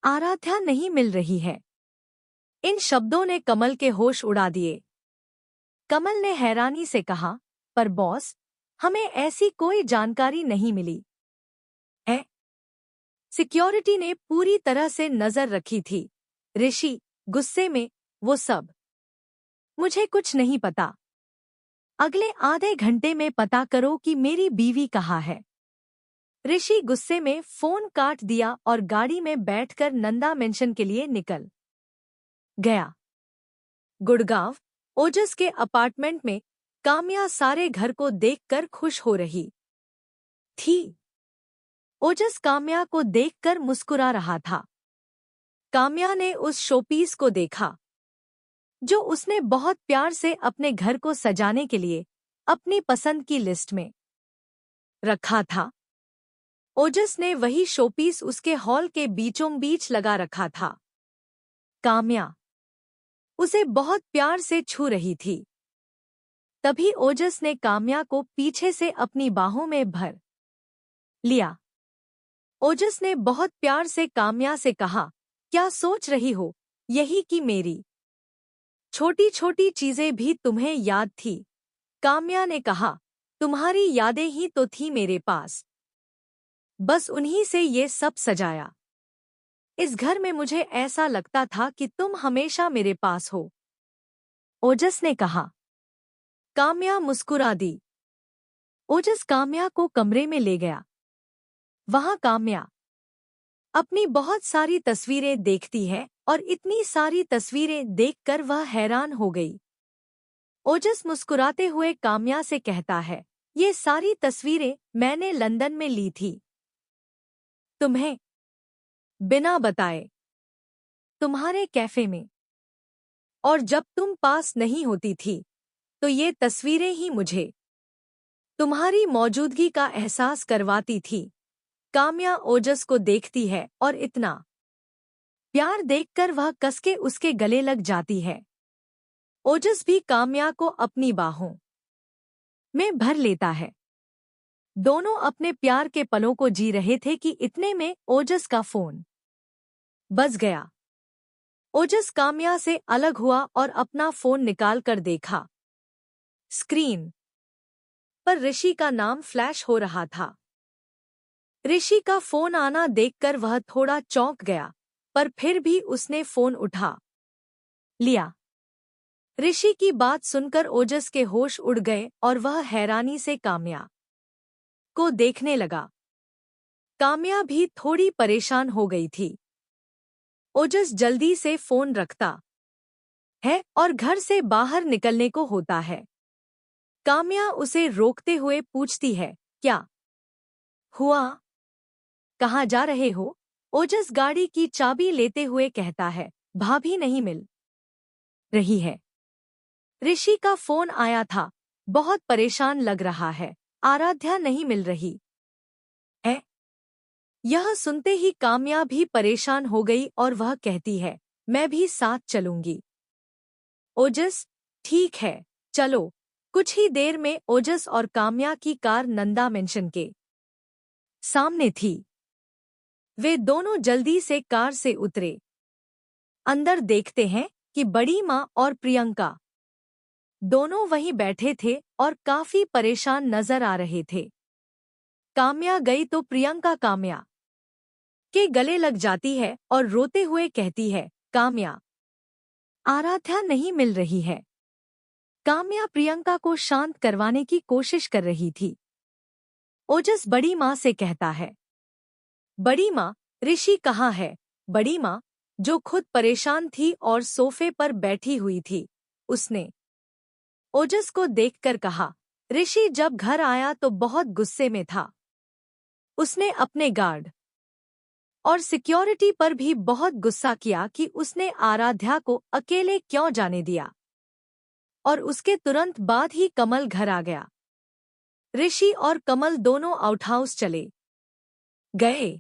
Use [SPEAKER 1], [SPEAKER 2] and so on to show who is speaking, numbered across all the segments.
[SPEAKER 1] आराध्या नहीं मिल रही है। इन शब्दों ने कमल के होश उड़ा दिए। कमल ने हैरानी से कहा, पर बॉस, हमें ऐसी कोई जानकारी नहीं मिली है। सिक्योरिटी ने पूरी तरह से नजर रखी थी। ऋषि गुस्से में, वो सब मुझे कुछ नहीं पता। अगले आधे घंटे में पता करो कि मेरी बीवी कहाँ है। ऋषि गुस्से में फोन काट दिया और गाड़ी में बैठकर नंदा मेंशन के लिए निकल गया। गुड़गांव ओजस के अपार्टमेंट में काम्या सारे घर को देखकर खुश हो रही थी। ओजस काम्या को देखकर मुस्कुरा रहा था। काम्या ने उस शोपीस को देखा जो उसने बहुत प्यार से अपने घर को सजाने के लिए अपनी पसंद की लिस्ट में रखा था। ओजस ने वही शोपीस उसके हॉल के बीचों बीच लगा रखा था। काम्या उसे बहुत प्यार से छू रही थी। तभी ओजस ने काम्या को पीछे से अपनी बाहों में भर लिया। ओजस ने बहुत प्यार से काम्या से कहा, क्या सोच रही हो, यही कि मेरी छोटी छोटी चीजें भी तुम्हें याद थी। काम्या ने कहा, तुम्हारी यादें ही तो थी मेरे पास, बस उन्हीं से ये सब सजाया। इस घर में मुझे ऐसा लगता था कि तुम हमेशा मेरे पास हो। ओजस ने कहा। काम्या मुस्कुरा दी। ओजस काम्या को कमरे में ले गया। वहां काम्या अपनी बहुत सारी तस्वीरें देखती है और इतनी सारी तस्वीरें देखकर वह हैरान हो गई। ओजस मुस्कुराते हुए काम्या से कहता है, ये सारी तस्वीरें मैंने लंदन में ली थी, तुम्हें बिना बताए, तुम्हारे कैफे में। और जब तुम पास नहीं होती थी तो ये तस्वीरें ही मुझे तुम्हारी मौजूदगी का एहसास करवाती थी। काम्या ओजस को देखती है और इतना प्यार देखकर वह कसके उसके गले लग जाती है। ओजस भी काम्या को अपनी बाहों में भर लेता है। दोनों अपने प्यार के पलों को जी रहे थे कि इतने में ओजस का फोन बज गया। ओजस काम्या से अलग हुआ और अपना फोन निकालकर देखा। स्क्रीन पर ऋषि का नाम फ्लैश हो रहा था। ऋषि का फोन आना देखकर वह थोड़ा चौंक गया, पर फिर भी उसने फोन उठा लिया। ऋषि की बात सुनकर ओजस के होश उड़ गए और वह हैरानी से काम्या को देखने लगा। काम्या भी थोड़ी परेशान हो गई थी। ओजस जल्दी से फोन रखता है और घर से बाहर निकलने को होता है। काम्या उसे रोकते हुए पूछती है, क्या हुआ, कहाँ जा रहे हो? ओजस गाड़ी की चाबी लेते हुए कहता है, भाभी नहीं मिल रही है। ऋषि का फोन आया था, बहुत परेशान लग रहा है। आराध्या नहीं मिल रही है। यह सुनते ही काम्या भी परेशान हो गई और वह कहती है, मैं भी साथ चलूंगी। ओजस, ठीक है, चलो। कुछ ही देर में ओजस और काम्या की कार नंदा मेंशन के सामने थी। वे दोनों जल्दी से कार से उतरे। अंदर देखते हैं कि बड़ी माँ और प्रियंका दोनों वहीं बैठे थे और काफी परेशान नजर आ रहे थे। काम्या गई तो प्रियंका काम्या के गले लग जाती है और रोते हुए कहती है, काम्या, आराध्या नहीं मिल रही है। काम्या प्रियंका को शांत करवाने की कोशिश कर रही थी। ओजस बड़ी माँ से कहता है, बड़ी माँ, ऋषि कहाँ है? बड़ी माँ, जो खुद परेशान थी और सोफे पर बैठी हुई थी, उसने ओजस को देखकर कहा, ऋषि जब घर आया तो बहुत गुस्से में था। उसने अपने गार्ड और सिक्योरिटी पर भी बहुत गुस्सा किया कि उसने आराध्या को अकेले क्यों जाने दिया। और उसके तुरंत बाद ही कमल घर आ गया। ऋषि और कमल दोनों आउटहाउस चले गए।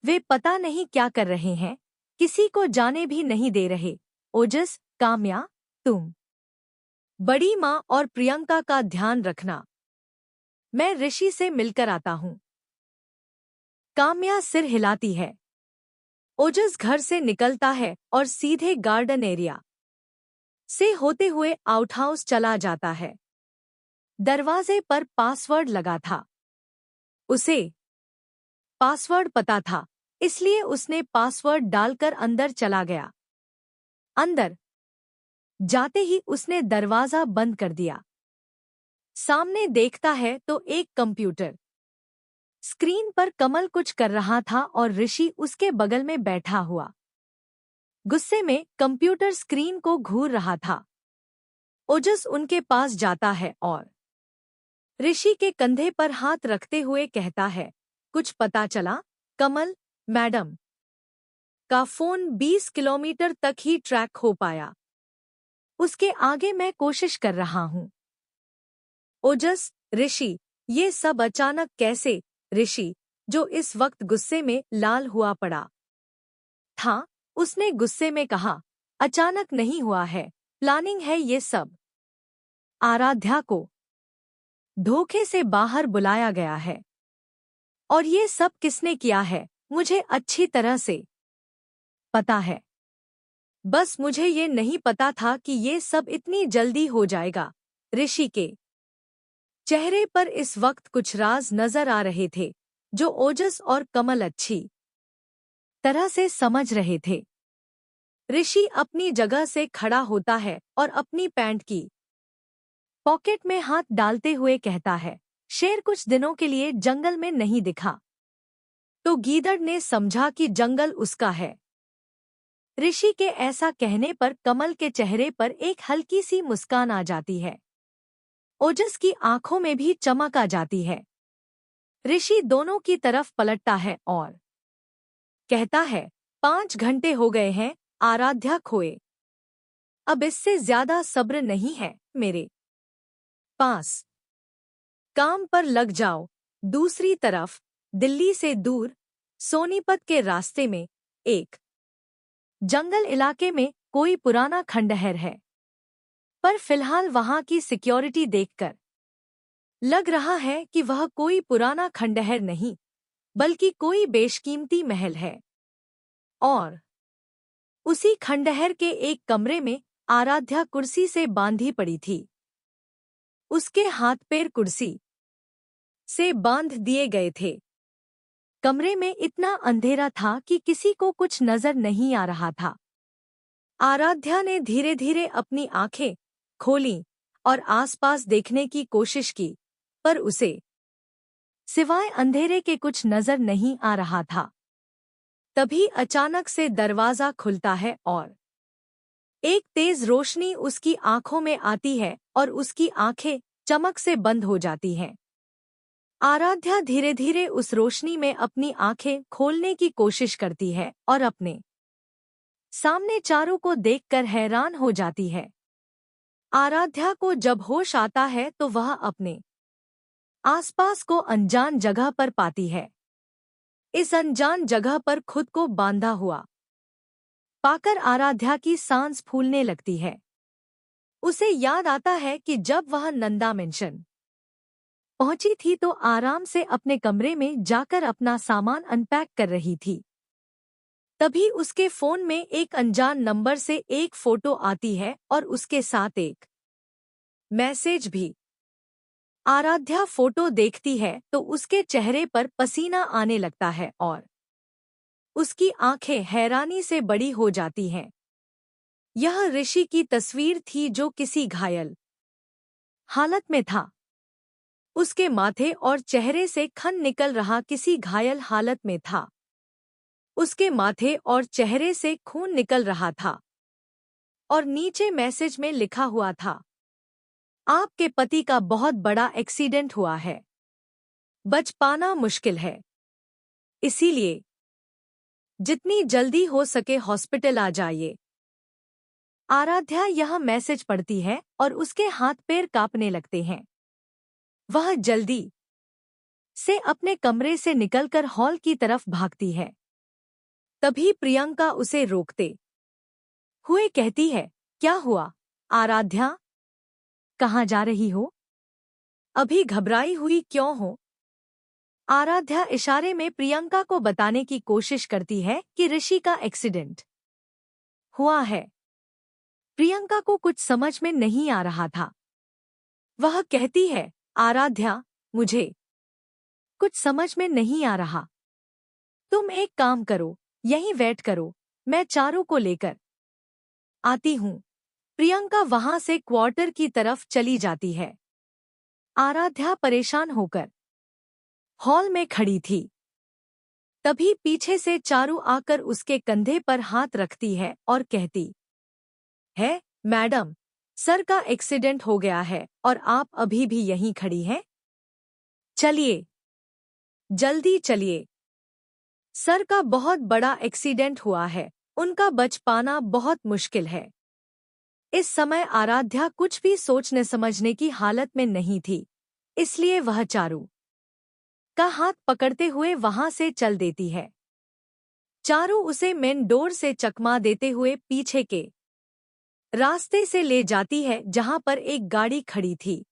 [SPEAKER 1] वे पता नहीं क्या कर रहे हैं, किसी को जाने भी नहीं दे रहे। ओजस, काम्या, तुम बड़ी माँ और प्रियंका का ध्यान रखना। मैं ऋषि से मिलकर आता हूँ। काम्या सिर हिलाती है। ओजस घर से निकलता है और सीधे गार्डन एरिया से होते हुए आउटहाउस चला जाता है। दरवाजे पर पासवर्ड लगा था। उसे पासवर्ड पता था, इसलिए उसने पासवर्ड डालकर अंदर चला गया। अंदर जाते ही उसने दरवाजा बंद कर दिया। सामने देखता है तो एक कंप्यूटर स्क्रीन पर कमल कुछ कर रहा था और ऋषि उसके बगल में बैठा हुआ गुस्से में कंप्यूटर स्क्रीन को घूर रहा था। ओजस उनके पास जाता है और ऋषि के कंधे पर हाथ रखते हुए कहता है, कुछ पता चला? कमल मैडम का फोन 20 किलोमीटर तक ही ट्रैक हो पाया। उसके आगे मैं कोशिश कर रहा हूं। ओजस, ऋषि, ये सब अचानक कैसे? ऋषि, जो इस वक्त गुस्से में लाल हुआ पड़ा था, उसने गुस्से में कहा, अचानक नहीं हुआ है, प्लानिंग है ये सब। आराध्या को धोखे से बाहर बुलाया गया है और ये सब किसने किया है मुझे अच्छी तरह से पता है। बस मुझे ये नहीं पता था कि ये सब इतनी जल्दी हो जाएगा। ऋषि के चेहरे पर इस वक्त कुछ राज नजर आ रहे थे जो ओजस और कमल अच्छी तरह से समझ रहे थे। ऋषि अपनी जगह से खड़ा होता है और अपनी पैंट की पॉकेट में हाथ डालते हुए कहता है, शेर कुछ दिनों के लिए जंगल में नहीं दिखा तो गीदड़ ने समझा कि जंगल उसका है। ऋषि के ऐसा कहने पर कमल के चेहरे पर एक हल्की सी मुस्कान आ जाती है। ओजस की आंखों में भी चमक आ जाती है। ऋषि दोनों की तरफ पलटता है और कहता है, 5 घंटे हो गए हैं आराध्या खोए। अब इससे ज्यादा सब्र नहीं है मेरे पास। काम पर लग जाओ। दूसरी तरफ दिल्ली से दूर सोनीपत के रास्ते में एक जंगल इलाके में कोई पुराना खंडहर है, पर फिलहाल वहां की सिक्योरिटी देखकर लग रहा है कि वह कोई पुराना खंडहर नहीं बल्कि कोई बेशकीमती महल है। और उसी खंडहर के एक कमरे में आराध्या कुर्सी से बांधी पड़ी थी। उसके हाथ पैर कुर्सी से बांध दिए गए थे। कमरे में इतना अंधेरा था कि किसी को कुछ नजर नहीं आ रहा था। आराध्या ने धीरे धीरे अपनी आंखें खोलीं और आसपास देखने की कोशिश की, पर उसे सिवाय अंधेरे के कुछ नजर नहीं आ रहा था। तभी अचानक से दरवाजा खुलता है और एक तेज रोशनी उसकी आंखों में आती है और उसकी आंखें चमक से बंद हो जाती हैं। आराध्या धीरे धीरे उस रोशनी में अपनी आंखें खोलने की कोशिश करती है और अपने सामने चारों को देखकर हैरान हो जाती है। आराध्या को जब होश आता है तो वह अपने आसपास को अनजान जगह पर पाती है। इस अनजान जगह पर खुद को बांधा हुआ पाकर आराध्या की सांस फूलने लगती है। उसे याद आता है कि जब वह नंदा मेंशन पहुंची थी तो आराम से अपने कमरे में जाकर अपना सामान अनपैक कर रही थी। तभी उसके फोन में एक अनजान नंबर से एक फोटो आती है और उसके साथ एक मैसेज भी। आराध्या फोटो देखती है तो उसके चेहरे पर पसीना आने लगता है और उसकी आंखें हैरानी से बड़ी हो जाती हैं। यह ऋषि की तस्वीर थी जो किसी घायल हालत में था। उसके माथे और चेहरे से खून निकल रहा किसी घायल हालत में था। उसके माथे और चेहरे से खून निकल रहा था और नीचे मैसेज में लिखा हुआ था, आपके पति का बहुत बड़ा एक्सीडेंट हुआ है, बच पाना मुश्किल है, इसीलिए जितनी जल्दी हो सके हॉस्पिटल आ जाइए। आराध्या यह मैसेज पढ़ती है और उसके हाथ पैर कांपने लगते हैं। वह जल्दी से अपने कमरे से निकलकर हॉल की तरफ भागती है। तभी प्रियंका उसे रोकते हुए कहती है, क्या हुआ आराध्या, कहाँ जा रही हो? अभी घबराई हुई क्यों हो? आराध्या इशारे में प्रियंका को बताने की कोशिश करती है कि ऋषि का एक्सीडेंट हुआ है। प्रियंका को कुछ समझ में नहीं आ रहा था। वह कहती है, आराध्या, मुझे कुछ समझ में नहीं आ रहा। तुम एक काम करो, यहीं वेट करो, मैं चारू को लेकर आती हूँ। प्रियंका वहां से क्वार्टर की तरफ चली जाती है। आराध्या परेशान होकर हॉल में खड़ी थी। तभी पीछे से चारू आकर उसके कंधे पर हाथ रखती है और कहती है, मैडम, सर का एक्सीडेंट हो गया है और आप अभी भी यहीं खड़ी हैं? चलिए, जल्दी चलिए। सर का बहुत बड़ा एक्सीडेंट हुआ है, उनका बच पाना बहुत मुश्किल है। इस समय आराध्या कुछ भी सोचने समझने की हालत में नहीं थी, इसलिए वह चारू का हाथ पकड़ते हुए वहां से चल देती है। चारू उसे मेन डोर से चकमा देते हुए पीछे के रास्ते से ले जाती है जहां पर एक गाड़ी खड़ी थी,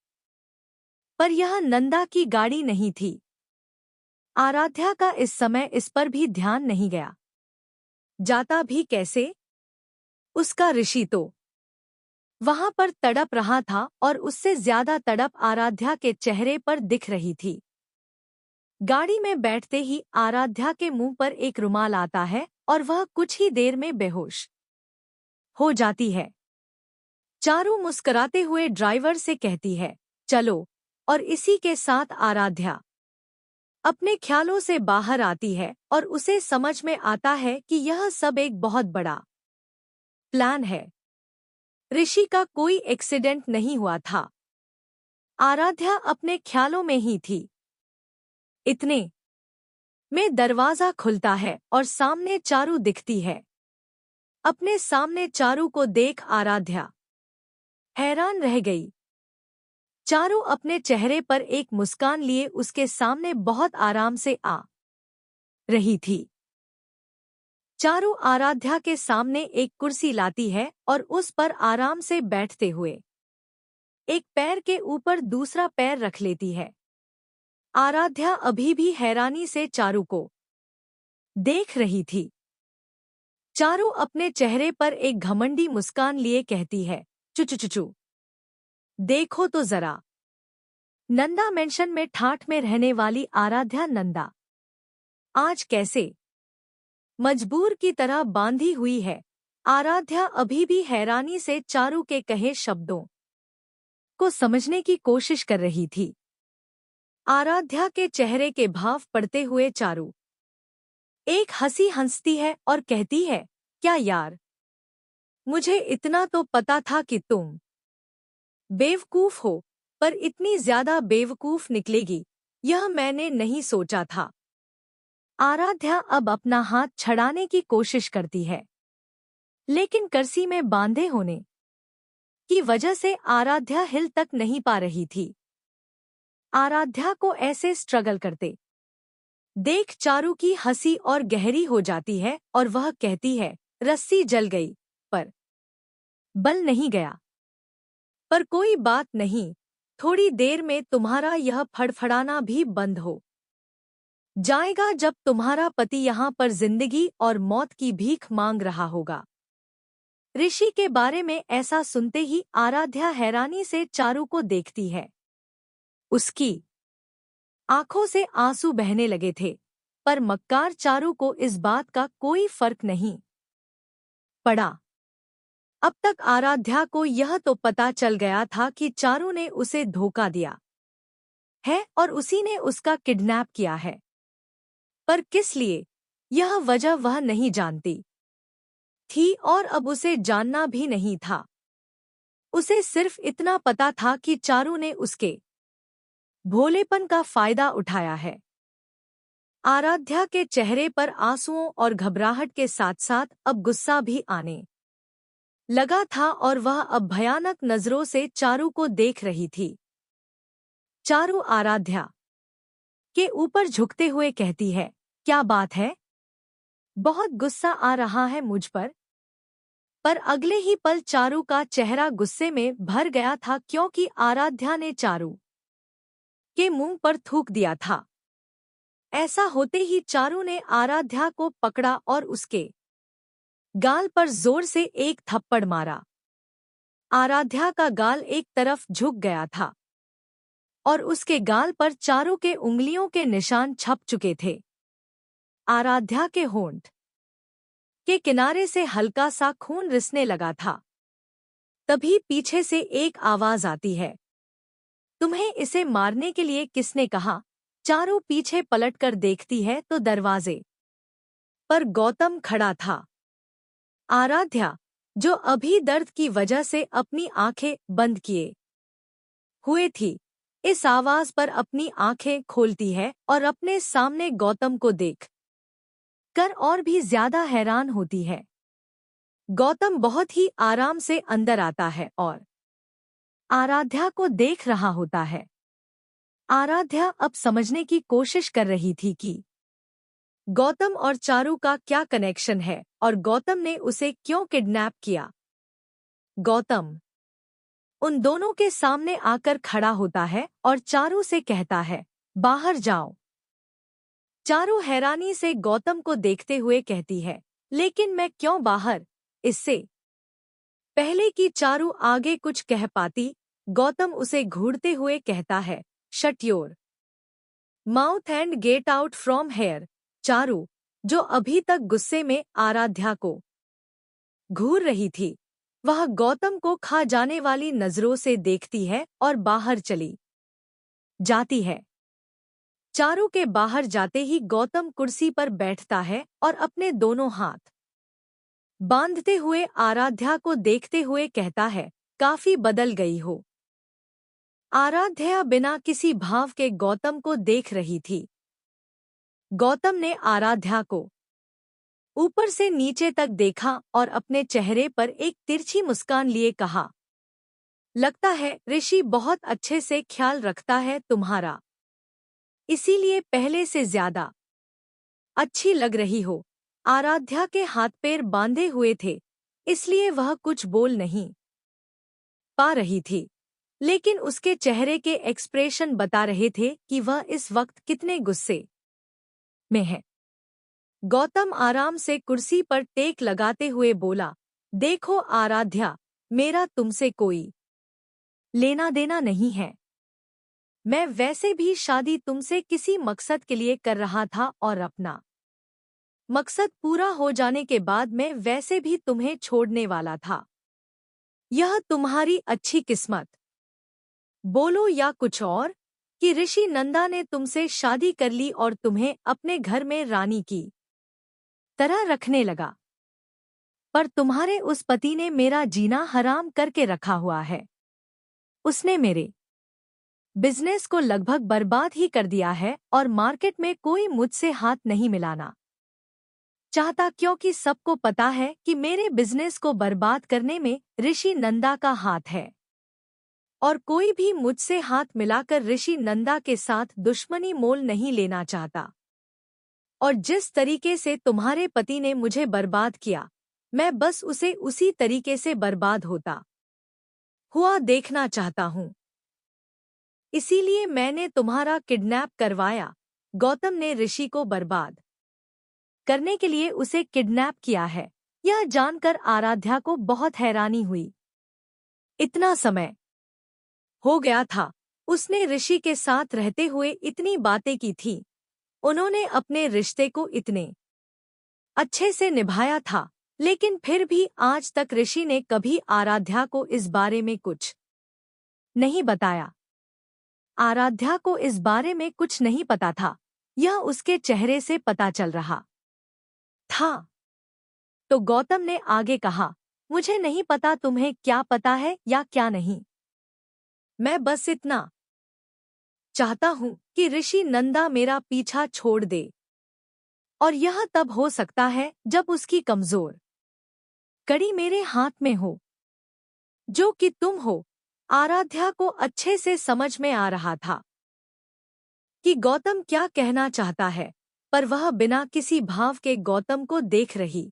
[SPEAKER 1] पर यह नंदा की गाड़ी नहीं थी। आराध्या का इस समय इस पर भी ध्यान नहीं गया। जाता भी कैसे? उसका ऋषि तो वहां पर तड़प रहा था और उससे ज्यादा तड़प आराध्या के चेहरे पर दिख रही थी। गाड़ी में बैठते ही आराध्या के मुंह पर एक रुमाल आता है और वह कुछ ही देर में बेहोश हो जाती है। चारू मुस्कुराते हुए ड्राइवर से कहती है, चलो, और इसी के साथ आराध्या अपने ख्यालों से बाहर आती है और उसे समझ में आता है कि यह सब एक बहुत बड़ा प्लान है। ऋषि का कोई एक्सीडेंट नहीं हुआ था। आराध्या अपने ख्यालों में ही थी। इतने में दरवाजा खुलता है और सामने चारू दिखती है। अपने सामने चारू को देख आराध्या हैरान रह गई। चारू अपने चेहरे पर एक मुस्कान लिए उसके सामने बहुत आराम से आ रही थी। चारू आराध्या के सामने एक कुर्सी लाती है और उस पर आराम से बैठते हुए एक पैर के ऊपर दूसरा पैर रख लेती है। आराध्या अभी भी हैरानी से चारू को देख रही थी। चारू अपने चेहरे पर एक घमंडी मुस्कान लिए कहती है, चुचुचुचु, देखो तो जरा। नंदा मेंशन में ठाठ में रहने वाली आराध्या नंदा आज कैसे मजबूर की तरह बांधी हुई है। आराध्या अभी भी हैरानी से चारू के कहे शब्दों को समझने की कोशिश कर रही थी। आराध्या के चेहरे के भाव पड़ते हुए चारू एक हंसी हंसती है और कहती है, क्या यार, मुझे इतना तो पता था कि तुम बेवकूफ हो, पर इतनी ज्यादा बेवकूफ निकलेगी यह मैंने नहीं सोचा था। आराध्या अब अपना हाथ छड़ाने की कोशिश करती है, लेकिन कर्सी में बांधे होने की वजह से आराध्या हिल तक नहीं पा रही थी। आराध्या को ऐसे स्ट्रगल करते देख चारू की हंसी और गहरी हो जाती है और वह कहती है, रस्सी जल गई पर बल नहीं गया। पर कोई बात नहीं, थोड़ी देर में तुम्हारा यह फड़फड़ाना भी बंद हो जाएगा जब तुम्हारा पति यहाँ पर जिंदगी और मौत की भीख मांग रहा होगा। ऋषि के बारे में ऐसा सुनते ही आराध्या हैरानी से चारू को देखती है। उसकी आंखों से आंसू बहने लगे थे, पर मक्कार चारू को इस बात का कोई फर्क नहीं पड़ा। अब तक आराध्या को यह तो पता चल गया था कि चारू ने उसे धोखा दिया है और उसी ने उसका किडनैप किया है, पर किस लिए यह वजह वह नहीं जानती थी और अब उसे जानना भी नहीं था। उसे सिर्फ इतना पता था कि चारू ने उसके भोलेपन का फायदा उठाया है। आराध्या के चेहरे पर आंसुओं और घबराहट के साथ साथ अब गुस्सा भी आने लगा था और वह अब भयानक नजरों से चारू को देख रही थी। चारू आराध्या के ऊपर झुकते हुए कहती है, क्या बात है? बहुत गुस्सा आ रहा है मुझ पर अगले ही पल चारू का चेहरा गुस्से में भर गया था क्योंकि आराध्या ने चारू के मुंह पर थूक दिया था। ऐसा होते ही चारू ने आराध्या को पकड़ा और उसके गाल पर जोर से एक थप्पड़ मारा। आराध्या का गाल एक तरफ झुक गया था और उसके गाल पर चारू के उंगलियों के निशान छप चुके थे। आराध्या के होंठ के किनारे से हल्का सा खून रिसने लगा था। तभी पीछे से एक आवाज आती है, तुम्हें इसे मारने के लिए किसने कहा? चारू पीछे पलटकर देखती है तो दरवाजे पर गौतम खड़ा था। आराध्या, जो अभी दर्द की वजह से अपनी आंखें बंद किए हुए थी, इस आवाज पर अपनी आंखें खोलती है और अपने सामने गौतम को देख कर और भी ज्यादा हैरान होती है। गौतम बहुत ही आराम से अंदर आता है और आराध्या को देख रहा होता है। आराध्या अब समझने की कोशिश कर रही थी कि गौतम और चारू का क्या कनेक्शन है और गौतम ने उसे क्यों किडनैप किया। गौतम उन दोनों के सामने आकर खड़ा होता है और चारू से कहता है, बाहर जाओ। चारू हैरानी से गौतम को देखते हुए कहती है, लेकिन मैं क्यों बाहर? इससे पहले कि चारू आगे कुछ कह पाती, गौतम उसे घूरते हुए कहता है, shut your mouth and get out from here. Charu, जो अभी तक गुस्से में आराध्या को घूर रही थी, वह गौतम को खा जाने वाली नजरों से देखती है और बाहर चली जाती है। चारू के बाहर जाते ही गौतम कुर्सी पर बैठता है और अपने दोनों हाथ बांधते हुए आराध्या को देखते हुए कहता है, काफी बदल गई हो। आराध्या बिना किसी भाव के गौतम को देख रही थी। गौतम ने आराध्या को ऊपर से नीचे तक देखा और अपने चेहरे पर एक तिरछी मुस्कान लिए कहा, लगता है ऋषि बहुत अच्छे से ख्याल रखता है तुम्हारा, इसीलिए पहले से ज्यादा अच्छी लग रही हो। आराध्या के हाथ पैर बांधे हुए थे, इसलिए वह कुछ बोल नहीं पा रही थी, लेकिन उसके चेहरे के एक्सप्रेशन बता रहे थे कि वह इस वक्त कितने गुस्से में है। गौतम आराम से कुर्सी पर टेक लगाते हुए बोला, देखो आराध्या, मेरा तुमसे कोई लेना देना नहीं है। मैं वैसे भी शादी तुमसे किसी मकसद के लिए कर रहा था और अपना मकसद पूरा हो जाने के बाद मैं वैसे भी तुम्हें छोड़ने वाला था। यह तुम्हारी अच्छी किस्मत बोलो या कुछ और कि ऋषि नंदा ने तुमसे शादी कर ली और तुम्हें अपने घर में रानी की तरह रखने लगा, पर तुम्हारे उस पति ने मेरा जीना हराम करके रखा हुआ है। उसने मेरे बिजनेस को लगभग बर्बाद ही कर दिया है और मार्केट में कोई मुझसे हाथ नहीं मिलाना चाहता, क्योंकि सबको पता है कि मेरे बिजनेस को बर्बाद करने में ऋषि नंदा का हाथ है और कोई भी मुझसे हाथ मिलाकर ऋषि नंदा के साथ दुश्मनी मोल नहीं लेना चाहता। और जिस तरीके से तुम्हारे पति ने मुझे बर्बाद किया, मैं बस उसे उसी तरीके से बर्बाद होता हुआ देखना चाहता हूँ। इसीलिए मैंने तुम्हारा किडनैप करवाया। गौतम ने ऋषि को बर्बाद करने के लिए उसे किडनैप किया है। यह जानकर आराध्या को बहुत हैरानी हुई। इतना समय हो गया था, उसने ऋषि के साथ रहते हुए इतनी बातें की थी, उन्होंने अपने रिश्ते को इतने अच्छे से निभाया था, लेकिन फिर भी आज तक ऋषि ने कभी आराध्या को इस बारे में कुछ नहीं बताया। आराध्या को इस बारे में कुछ नहीं पता था, यह उसके चेहरे से पता चल रहा था। तो गौतम ने आगे कहा, मुझे नहीं पता तुम्हें क्या पता है या क्या नहीं। मैं बस इतना चाहता हूं कि ऋषि नंदा मेरा पीछा छोड़ दे, और यह तब हो सकता है जब उसकी कमजोर कड़ी मेरे हाथ में हो, जो कि तुम हो। आराध्या को अच्छे से समझ में आ रहा था कि गौतम क्या कहना चाहता है, पर वह बिना किसी भाव के गौतम को देख रही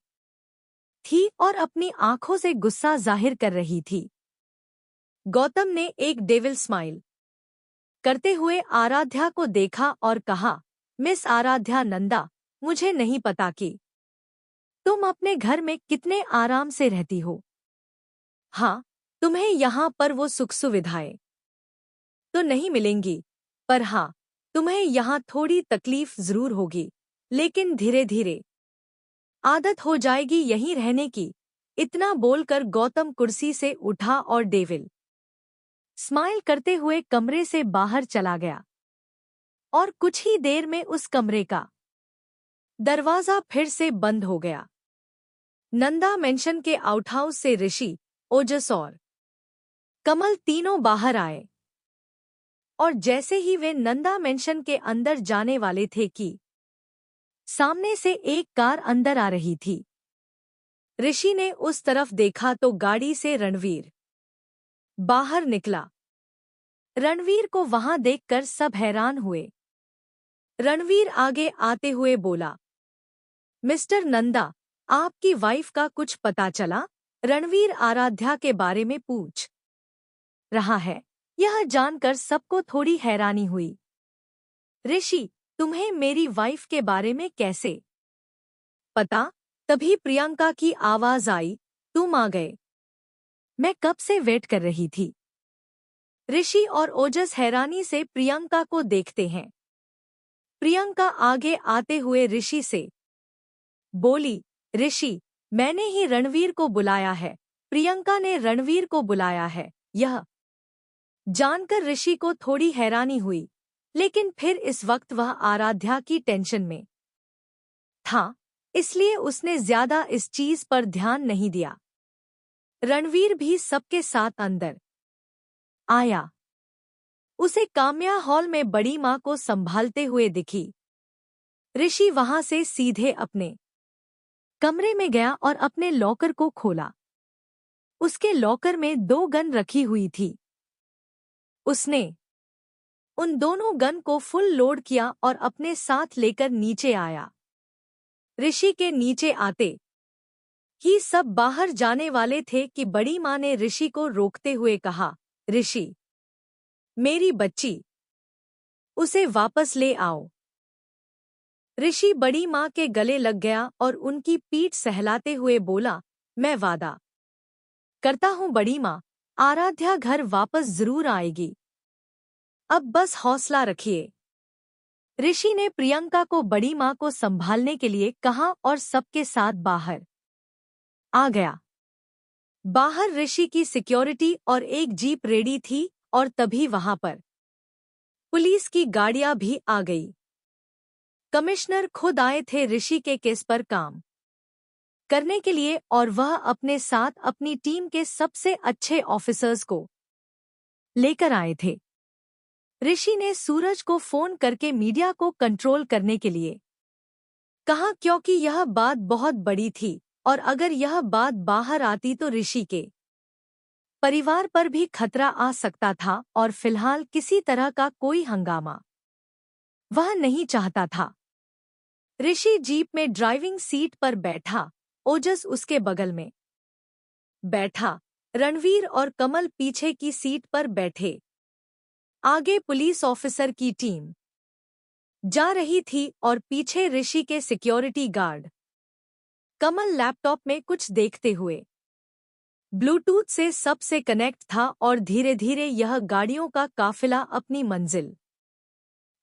[SPEAKER 1] थी और अपनी आंखों से गुस्सा जाहिर कर रही थी। गौतम ने एक डेविल स्माइल करते हुए आराध्या को देखा और कहा, मिस आराध्या नंदा, मुझे नहीं पता कि तुम अपने घर में कितने आराम से रहती हो। हाँ, तुम्हें यहाँ पर वो सुख सुविधाएं तो नहीं मिलेंगी, पर हाँ, तुम्हें यहाँ थोड़ी तकलीफ जरूर होगी, लेकिन धीरे धीरे आदत हो जाएगी यहीं रहने की। इतना बोलकर गौतम कुर्सी से उठा और डेविल स्माइल करते हुए कमरे से बाहर चला गया। और कुछ ही देर में उस कमरे का दरवाजा फिर से बंद हो गया। नंदा मेंशन के आउटहाउस से ऋषि, ओजस और कमल तीनों बाहर आए। और जैसे ही वे नंदा मेंशन के अंदर जाने वाले थे कि सामने से एक कार अंदर आ रही थी। ऋषि ने उस तरफ देखा तो गाड़ी से रणवीर बाहर निकला। रणवीर को वहां देखकर सब हैरान हुए। रणवीर आगे आते हुए बोला, मिस्टर नंदा, आपकी वाइफ का कुछ पता चला? रणवीर आराध्या के बारे में पूछ रहा है। यह जानकर सबको थोड़ी हैरानी हुई। ऋषि, तुम्हें मेरी वाइफ के बारे में कैसे पता? तभी प्रियंका की आवाज आई, तुम आ गए। मैं कब से वेट कर रही थी। ऋषि और ओजस हैरानी से प्रियंका को देखते हैं। प्रियंका आगे आते हुए ऋषि से बोली, ऋषि, मैंने ही रणवीर को बुलाया है। प्रियंका ने रणवीर को बुलाया है। यह जानकर ऋषि को थोड़ी हैरानी हुई, लेकिन फिर इस वक्त वह आराध्या की टेंशन में था, इसलिए उसने ज्यादा इस चीज पर ध्यान नहीं दिया। रणवीर भी सबके साथ अंदर आया। उसे काम्या हॉल में बड़ी माँ को संभालते हुए दिखी। ऋषि वहां से सीधे अपने कमरे में गया और अपने लॉकर को खोला। उसके लॉकर में 2 गन रखी हुई थी। उसने उन दोनों गन को फुल लोड किया और अपने साथ लेकर नीचे आया। ऋषि के नीचे आते ही सब बाहर जाने वाले थे कि बड़ी माँ ने ऋषि को रोकते हुए कहा, ऋषि, मेरी बच्ची, उसे वापस ले आओ। ऋषि बड़ी माँ के गले लग गया और उनकी पीठ सहलाते हुए बोला, मैं वादा करता हूँ बड़ी माँ, आराध्या घर वापस जरूर आएगी। अब बस हौसला रखिए। ऋषि ने प्रियंका को बड़ी माँ को संभालने के लिए कहा और सबके साथ बाहर आ गया। बाहर ऋषि की सिक्योरिटी और एक जीप रेडी थी और तभी वहां पर पुलिस की गाड़ियां भी आ गई। कमिश्नर खुद आए थे ऋषि के केस पर काम करने के लिए और वह अपने साथ अपनी टीम के सबसे अच्छे ऑफिसर्स को लेकर आए थे। ऋषि ने सूरज को फोन करके मीडिया को कंट्रोल करने के लिए कहा, क्योंकि यह बात बहुत बड़ी थी और अगर यह बात बाहर आती तो ऋषि के परिवार पर भी खतरा आ सकता था और फिलहाल किसी तरह का कोई हंगामा वह नहीं चाहता था। ऋषि जीप में ड्राइविंग सीट पर बैठा, ओजस उसके बगल में बैठा। रणवीर और कमल पीछे की सीट पर बैठे। आगे पुलिस ऑफिसर की टीम जा रही थी और पीछे ऋषि के सिक्योरिटी गार्ड। कमल लैपटॉप में कुछ देखते हुए ब्लूटूथ से सबसे कनेक्ट था और धीरे धीरे यह गाड़ियों का काफिला अपनी मंजिल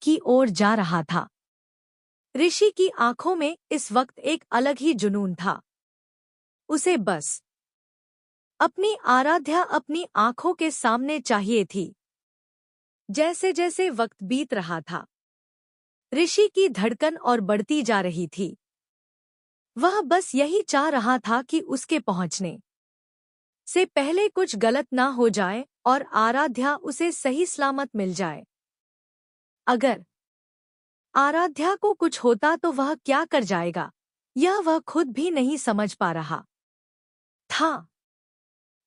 [SPEAKER 1] की ओर जा रहा था। ऋषि की आंखों में इस वक्त एक अलग ही जुनून था। उसे बस अपनी आराध्या अपनी आंखों के सामने चाहिए थी। जैसे जैसे वक्त बीत रहा था, ऋषि की धड़कन और बढ़ती जा रही थी। वह बस यही चाह रहा था कि उसके पहुंचने से पहले कुछ गलत ना हो जाए और आराध्या उसे सही सलामत मिल जाए। अगर आराध्या को कुछ होता तो वह क्या कर जाएगा, यह वह खुद भी नहीं समझ पा रहा था।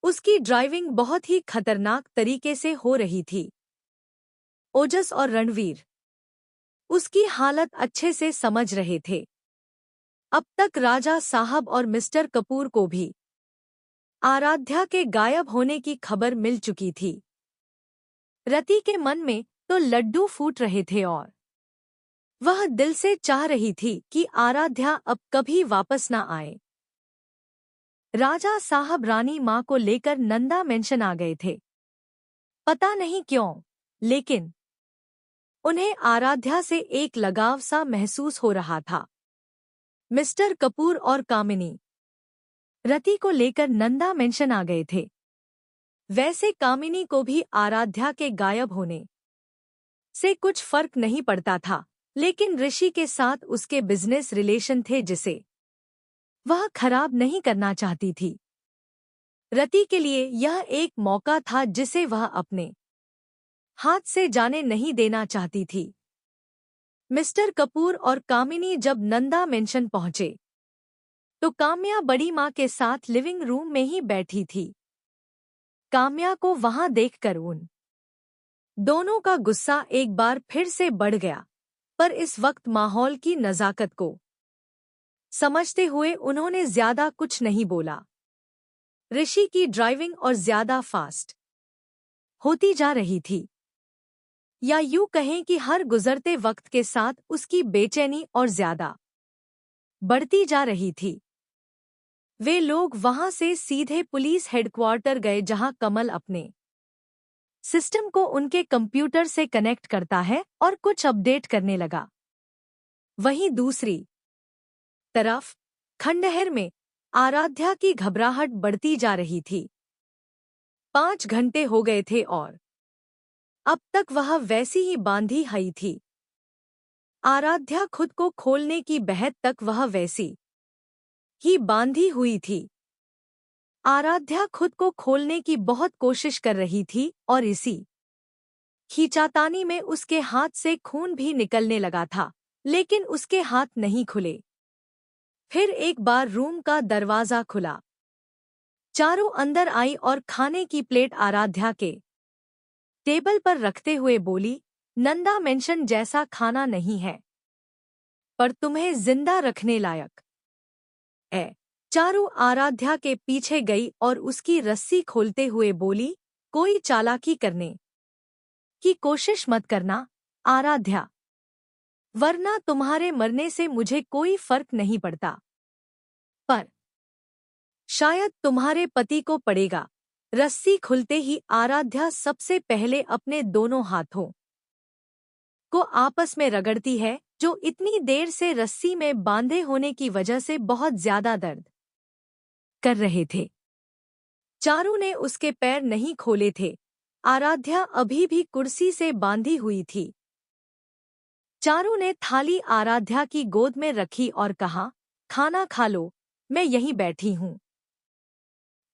[SPEAKER 1] उसकी ड्राइविंग बहुत ही खतरनाक तरीके से हो रही थी। ओजस और रणवीर उसकी हालत अच्छे से समझ रहे थे। अब तक राजा साहब और मिस्टर कपूर को भी आराध्या के गायब होने की खबर मिल चुकी थी। रति के मन में तो लड्डू फूट रहे थे और वह दिल से चाह रही थी कि आराध्या अब कभी वापस न आए। राजा साहब रानी माँ को लेकर नंदा मेंशन आ गए थे। पता नहीं क्यों, लेकिन उन्हें आराध्या से एक लगाव सा महसूस हो रहा था। मिस्टर कपूर और कामिनी रति को लेकर नंदा मेंशन आ गए थे। वैसे कामिनी को भी आराध्या के गायब होने से कुछ फर्क नहीं पड़ता था, लेकिन ऋषि के साथ उसके बिजनेस रिलेशन थे जिसे वह खराब नहीं करना चाहती थी। रति के लिए यह एक मौका था जिसे वह अपने हाथ से जाने नहीं देना चाहती थी। मिस्टर कपूर और कामिनी जब नंदा मेंशन पहुंचे तो काम्या बड़ी माँ के साथ लिविंग रूम में ही बैठी थी। काम्या को वहां देखकर उन दोनों का गुस्सा एक बार फिर से बढ़ गया, पर इस वक्त माहौल की नज़ाकत को समझते हुए उन्होंने ज्यादा कुछ नहीं बोला। ऋषि की ड्राइविंग और ज्यादा फास्ट होती जा रही थी, या यूं कहें कि हर गुजरते वक्त के साथ उसकी बेचैनी और ज्यादा बढ़ती जा रही थी। वे लोग वहां से सीधे पुलिस हेडक्वार्टर गए जहां कमल अपने सिस्टम को उनके कंप्यूटर से कनेक्ट करता है और कुछ अपडेट करने लगा। वहीं दूसरी तरफ खंडहर में आराध्या की घबराहट बढ़ती जा रही थी। 5 घंटे हो गए थे और अब तक वह वैसी ही बांधी हुई थी। आराध्या खुद को खोलने की बहस तक वह वैसी ही बांधी हुई थी। आराध्या खुद को खोलने की बहुत कोशिश कर रही थी और इसी खींचातानी में उसके हाथ से खून भी निकलने लगा था, लेकिन उसके हाथ नहीं खुले। फिर एक बार रूम का दरवाजा खुला। चारू अंदर आई और खाने की प्लेट आराध्या के टेबल पर रखते हुए बोली, नंदा मेंशन जैसा खाना नहीं है, पर तुम्हें जिंदा रखने लायक है। चारू आराध्या के पीछे गई और उसकी रस्सी खोलते हुए बोली, कोई चालाकी करने की कोशिश मत करना आराध्या, वरना तुम्हारे मरने से मुझे कोई फर्क नहीं पड़ता, पर शायद तुम्हारे पति को पड़ेगा। रस्सी खुलते ही आराध्या सबसे पहले अपने दोनों हाथों को आपस में रगड़ती है, जो इतनी देर से रस्सी में बांधे होने की वजह से बहुत ज्यादा दर्द कर रहे थे। चारू ने उसके पैर नहीं खोले थे। आराध्या अभी भी कुर्सी से बांधी हुई थी। चारू ने थाली आराध्या की गोद में रखी और कहा, खाना खा लो, मैं यहीं बैठी हूँ।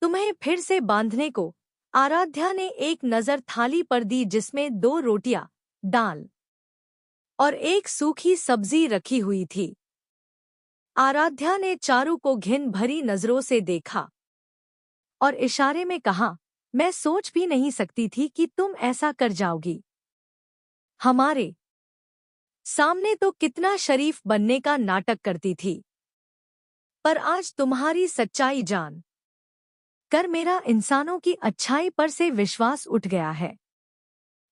[SPEAKER 1] तुम्हें फिर से बांधने को। आराध्या ने एक नज़र थाली पर दी जिसमें 2 रोटियां, दाल और एक सूखी सब्जी रखी हुई थी। आराध्या ने चारू को घिन भरी नजरों से देखा और इशारे में कहा, मैं सोच भी नहीं सकती थी कि तुम ऐसा कर जाओगी। हमारे सामने तो कितना शरीफ बनने का नाटक करती थी, पर आज तुम्हारी सच्चाई जान कर मेरा इंसानों की अच्छाई पर से विश्वास उठ गया है।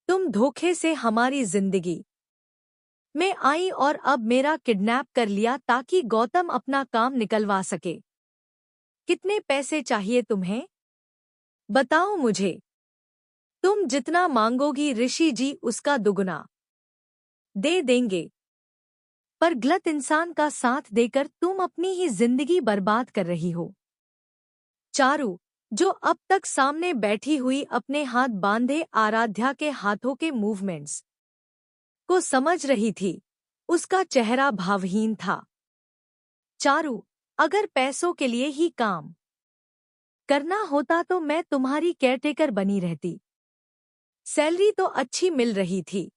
[SPEAKER 1] तुम धोखे से हमारी जिंदगी में आई और अब मेरा किडनैप कर लिया ताकि गौतम अपना काम निकलवा सके। कितने पैसे चाहिए तुम्हें? बताओ मुझे। तुम जितना मांगोगी ऋषि जी उसका दुगुना दे देंगे, पर गलत इंसान का साथ देकर तुम अपनी ही जिंदगी बर्बाद कर रही हो। चारू, जो अब तक सामने बैठी हुई अपने हाथ बांधे आराध्या के हाथों के मूवमेंट्स को समझ रही थी, उसका चेहरा भावहीन था। चारू, अगर पैसों के लिए ही काम करना होता तो मैं तुम्हारी केयरटेकर बनी रहती। सैलरी तो अच्छी मिल रही थी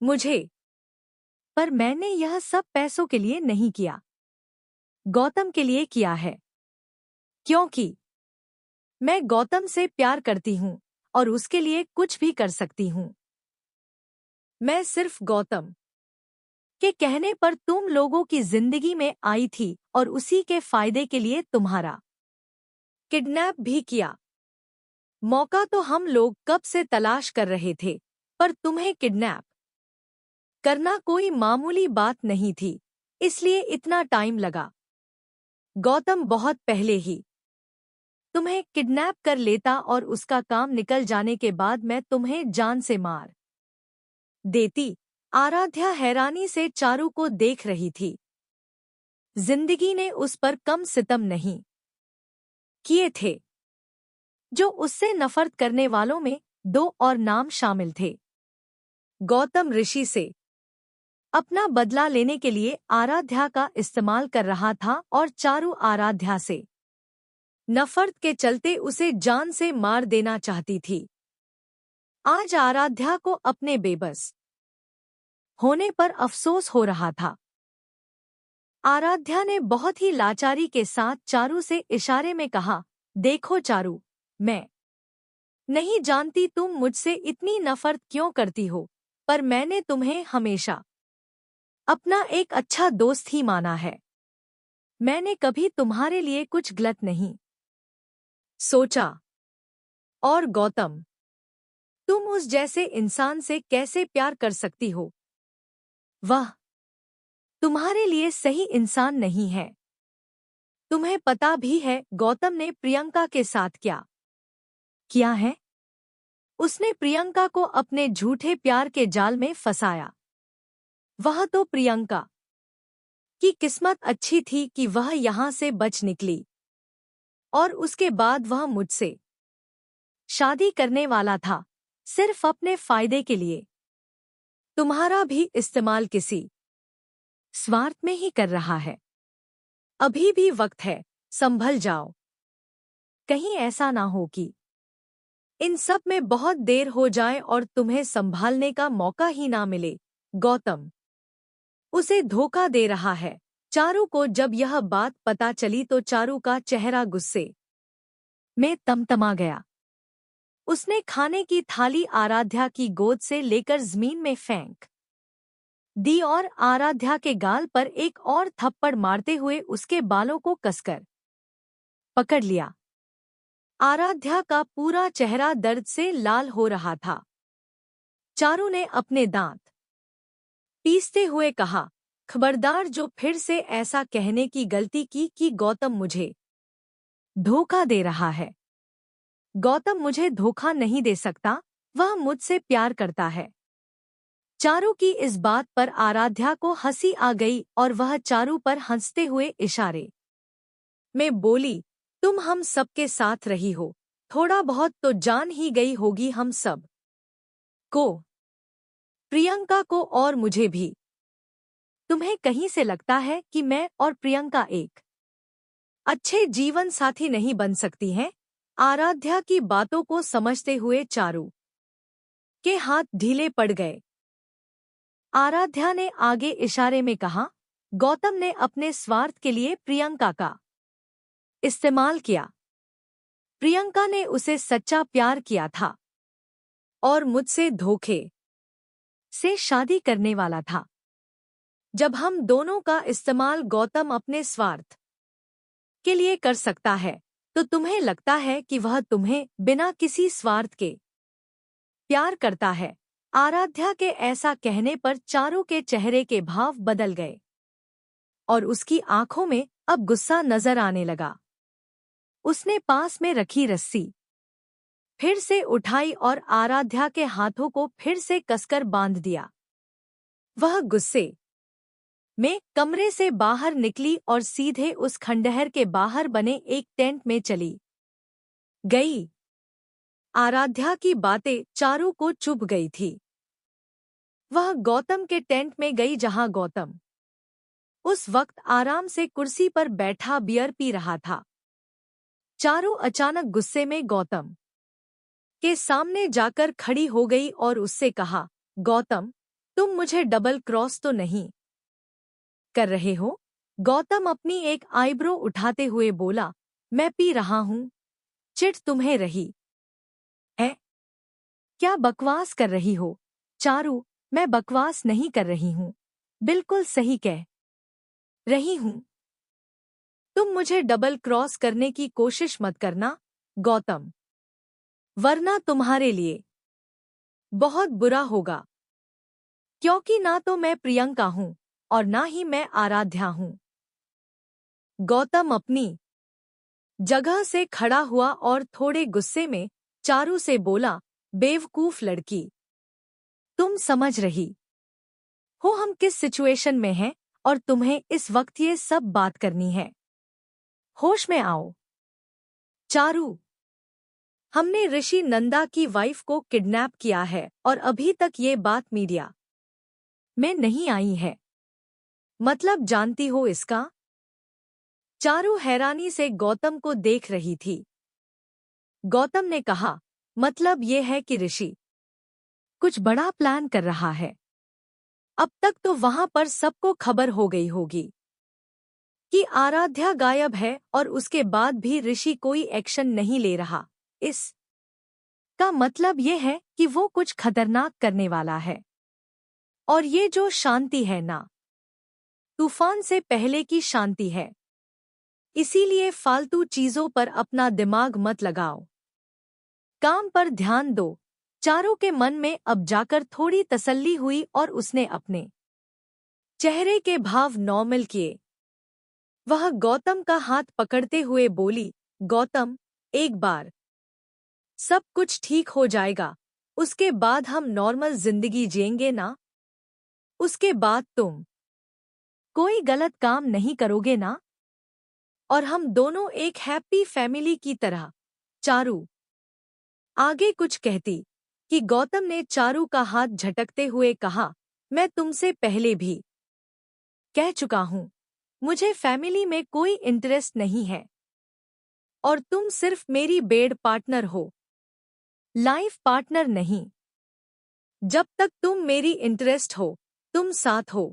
[SPEAKER 1] मुझे, पर मैंने यह सब पैसों के लिए नहीं किया, गौतम के लिए किया है। क्योंकि मैं गौतम से प्यार करती हूँ और उसके लिए कुछ भी कर सकती हूँ। मैं सिर्फ गौतम के कहने पर तुम लोगों की जिंदगी में आई थी और उसी के फायदे के लिए तुम्हारा किडनैप भी किया। मौका तो हम लोग कब से तलाश कर रहे थे, पर तुम्हें किडनैप करना कोई मामूली बात नहीं थी, इसलिए इतना टाइम लगा। गौतम बहुत पहले ही तुम्हें किडनैप कर लेता और उसका काम निकल जाने के बाद मैं तुम्हें जान से मार देती। आराध्या हैरानी से चारू को देख रही थी। जिंदगी ने उस पर कम सितम नहीं किए थे। जो उससे नफरत करने वालों में 2 और नाम शामिल थे। गौतम ऋषि से अपना बदला लेने के लिए आराध्या का इस्तेमाल कर रहा था और चारू आराध्या से नफरत के चलते उसे जान से मार देना चाहती थी। आज आराध्या को अपने बेबस होने पर अफसोस हो रहा था। आराध्या ने बहुत ही लाचारी के साथ चारू से इशारे में कहा, देखो चारू, मैं नहीं जानती तुम मुझसे इतनी नफरत क्यों करती हो, पर मैंने तुम्हें हमेशा अपना एक अच्छा दोस्त ही माना है। मैंने कभी तुम्हारे लिए कुछ गलत नहीं सोचा। और गौतम, तुम उस जैसे इंसान से कैसे प्यार कर सकती हो? वह तुम्हारे लिए सही इंसान नहीं है। तुम्हें पता भी है गौतम ने प्रियंका के साथ क्या किया है? उसने प्रियंका को अपने झूठे प्यार के जाल में फंसाया। वह तो प्रियंका की किस्मत अच्छी थी कि वह यहाँ से बच निकली, और उसके बाद वह मुझसे शादी करने वाला था, सिर्फ अपने फायदे के लिए। तुम्हारा भी इस्तेमाल किसी स्वार्थ में ही कर रहा है। अभी भी वक्त है, संभल जाओ। कहीं ऐसा ना हो कि इन सब में बहुत देर हो जाए और तुम्हें संभालने का मौका ही ना मिले। गौतम उसे धोखा दे रहा है। चारू को जब यह बात पता चली तो चारू का चेहरा गुस्से में तमतमा गया। उसने खाने की थाली आराध्या की गोद से लेकर जमीन में फेंक दी और आराध्या के गाल पर एक और थप्पड़ मारते हुए उसके बालों को कसकर पकड़ लिया। आराध्या का पूरा चेहरा दर्द से लाल हो रहा था। चारू ने अपने दांत पीसते हुए कहा, खबरदार जो फिर से ऐसा कहने की गलती की कि गौतम मुझे धोखा दे रहा है। गौतम मुझे धोखा नहीं दे सकता, वह मुझसे प्यार करता है। चारू की इस बात पर आराध्या को हंसी आ गई और वह चारू पर हंसते हुए इशारे में बोली, तुम हम सबके साथ रही हो, थोड़ा बहुत तो जान ही गई होगी हम सब को, प्रियंका को और मुझे भी। तुम्हें कहीं से लगता है कि मैं और प्रियंका एक अच्छे जीवन साथी नहीं बन सकती हैं? आराध्या की बातों को समझते हुए चारू के हाथ ढीले पड़ गए। आराध्या ने आगे इशारे में कहा, गौतम ने अपने स्वार्थ के लिए प्रियंका का इस्तेमाल किया। प्रियंका ने उसे सच्चा प्यार किया था और मुझसे धोखे से शादी करने वाला था। जब हम दोनों का इस्तेमाल गौतम अपने स्वार्थ के लिए कर सकता है, तो तुम्हें लगता है कि वह तुम्हें बिना किसी स्वार्थ के प्यार करता है? आराध्या के ऐसा कहने पर चारू के चेहरे के भाव बदल गए और उसकी आंखों में अब गुस्सा नजर आने लगा। उसने पास में रखी रस्सी फिर से उठाई और आराध्या के हाथों को फिर से कसकर बांध दिया। वह गुस्से में कमरे से बाहर निकली और सीधे उस खंडहर के बाहर बने एक टेंट में चली गई। आराध्या की बातें चारू को चुभ गई थी। वह गौतम के टेंट में गई जहां गौतम उस वक्त आराम से कुर्सी पर बैठा बियर पी रहा था। चारू अचानक गुस्से में गौतम के सामने जाकर खड़ी हो गई और उससे कहा, गौतम, तुम मुझे डबल क्रॉस तो नहीं कर रहे हो? गौतम अपनी एक आईब्रो उठाते हुए बोला, मैं पी रहा हूं, चिढ़ तुम्हें रही है? क्या बकवास कर रही हो? चारू, मैं बकवास नहीं कर रही हूं, बिल्कुल सही कह रही हूं। तुम मुझे डबल क्रॉस करने की कोशिश मत करना गौतम, वरना तुम्हारे लिए बहुत बुरा होगा। क्योंकि ना तो मैं प्रियंका हूँ और ना ही मैं आराध्या हूँ। गौतम अपनी जगह से खड़ा हुआ और थोड़े गुस्से में चारू से बोला, बेवकूफ लड़की, तुम समझ रही हो हम किस सिचुएशन में हैं और तुम्हें इस वक्त ये सब बात करनी है? होश में आओ। चारू, हमने ऋषि नंदा की वाइफ को किडनैप किया है और अभी तक ये बात मीडिया में नहीं आई है। मतलब जानती हो इसका? चारू हैरानी से गौतम को देख रही थी। गौतम ने कहा, मतलब ये है कि ऋषि कुछ बड़ा प्लान कर रहा है। अब तक तो वहां पर सबको खबर हो गई होगी कि आराध्या गायब है और उसके बाद भी ऋषि कोई एक्शन नहीं ले रहा। इस का मतलब ये है कि वो कुछ खतरनाक करने वाला है। और ये जो शांति है ना, तूफान से पहले की शांति है। इसीलिए फालतू चीजों पर अपना दिमाग मत लगाओ, काम पर ध्यान दो। चारों के मन में अब जाकर थोड़ी तसल्ली हुई और उसने अपने चेहरे के भाव नॉर्मल किए। वह गौतम का हाथ पकड़ते हुए बोली, गौतम, एक बार सब कुछ ठीक हो जाएगा, उसके बाद हम नॉर्मल जिंदगी जिएंगे ना? उसके बाद तुम कोई गलत काम नहीं करोगे ना? और हम दोनों एक हैप्पी फैमिली की तरह। चारू आगे कुछ कहती कि गौतम ने चारू का हाथ झटकते हुए कहा, मैं तुमसे पहले भी कह चुका हूं, मुझे फैमिली में कोई इंटरेस्ट नहीं है और तुम सिर्फ मेरी बेड पार्टनर हो, लाइफ पार्टनर नहीं। जब तक तुम मेरी इंटरेस्ट हो, तुम साथ हो।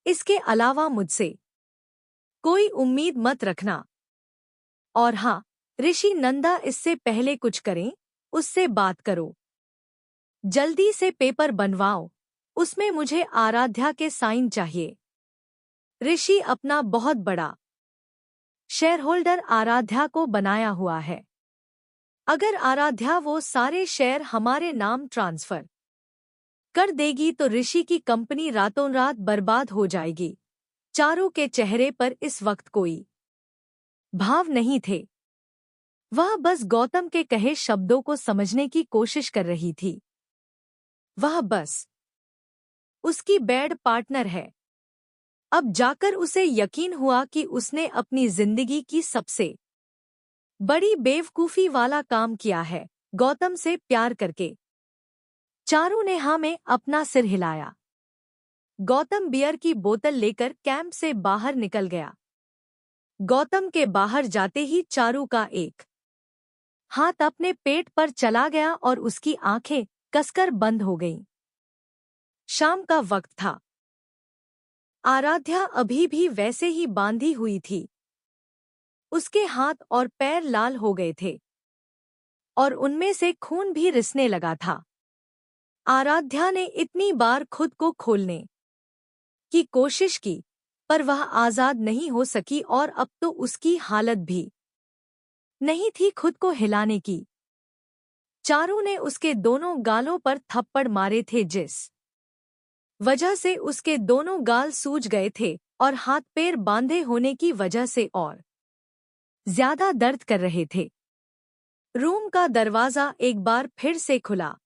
[SPEAKER 1] इसके अलावा मुझसे कोई उम्मीद मत रखना। और हाँ, ऋषि नंदा इससे पहले कुछ करें, उससे बात करो। जल्दी से पेपर बनवाओ, उसमें मुझे आराध्या के साइन चाहिए। ऋषि अपना बहुत बड़ा शेयर होल्डर आराध्या को बनाया हुआ है। अगर आराध्या वो सारे शेयर हमारे नाम ट्रांसफर कर देगी तो ऋषि की कंपनी रातों रात बर्बाद हो जाएगी। चारू के चेहरे पर इस वक्त कोई भाव नहीं थे। वह बस गौतम के कहे शब्दों को समझने की कोशिश कर रही थी। वह बस उसकी बेड पार्टनर है। अब जाकर उसे यकीन हुआ कि उसने अपनी जिंदगी की सबसे बड़ी बेवकूफी वाला काम किया है, गौतम से प्यार करके। चारू ने हाँ में अपना सिर हिलाया। गौतम बियर की बोतल लेकर कैंप से बाहर निकल गया। गौतम के बाहर जाते ही चारू का एक हाथ अपने पेट पर चला गया और उसकी आंखें कसकर बंद हो गईं। शाम का वक्त था। आराध्या अभी भी वैसे ही बांधी हुई थी। उसके हाथ और पैर लाल हो गए थे और उनमें से खून भी रिसने लगा था। आराध्या ने इतनी बार खुद को खोलने की कोशिश की, पर वह आजाद नहीं हो सकी और अब तो उसकी हालत भी नहीं थी खुद को हिलाने की। चारू ने उसके दोनों गालों पर थप्पड़ मारे थे, जिस वजह से उसके दोनों गाल सूज गए थे और हाथ पैर बांधे होने की वजह से और ज्यादा दर्द कर रहे थे। रूम का दरवाजा एक बार फिर से खुला।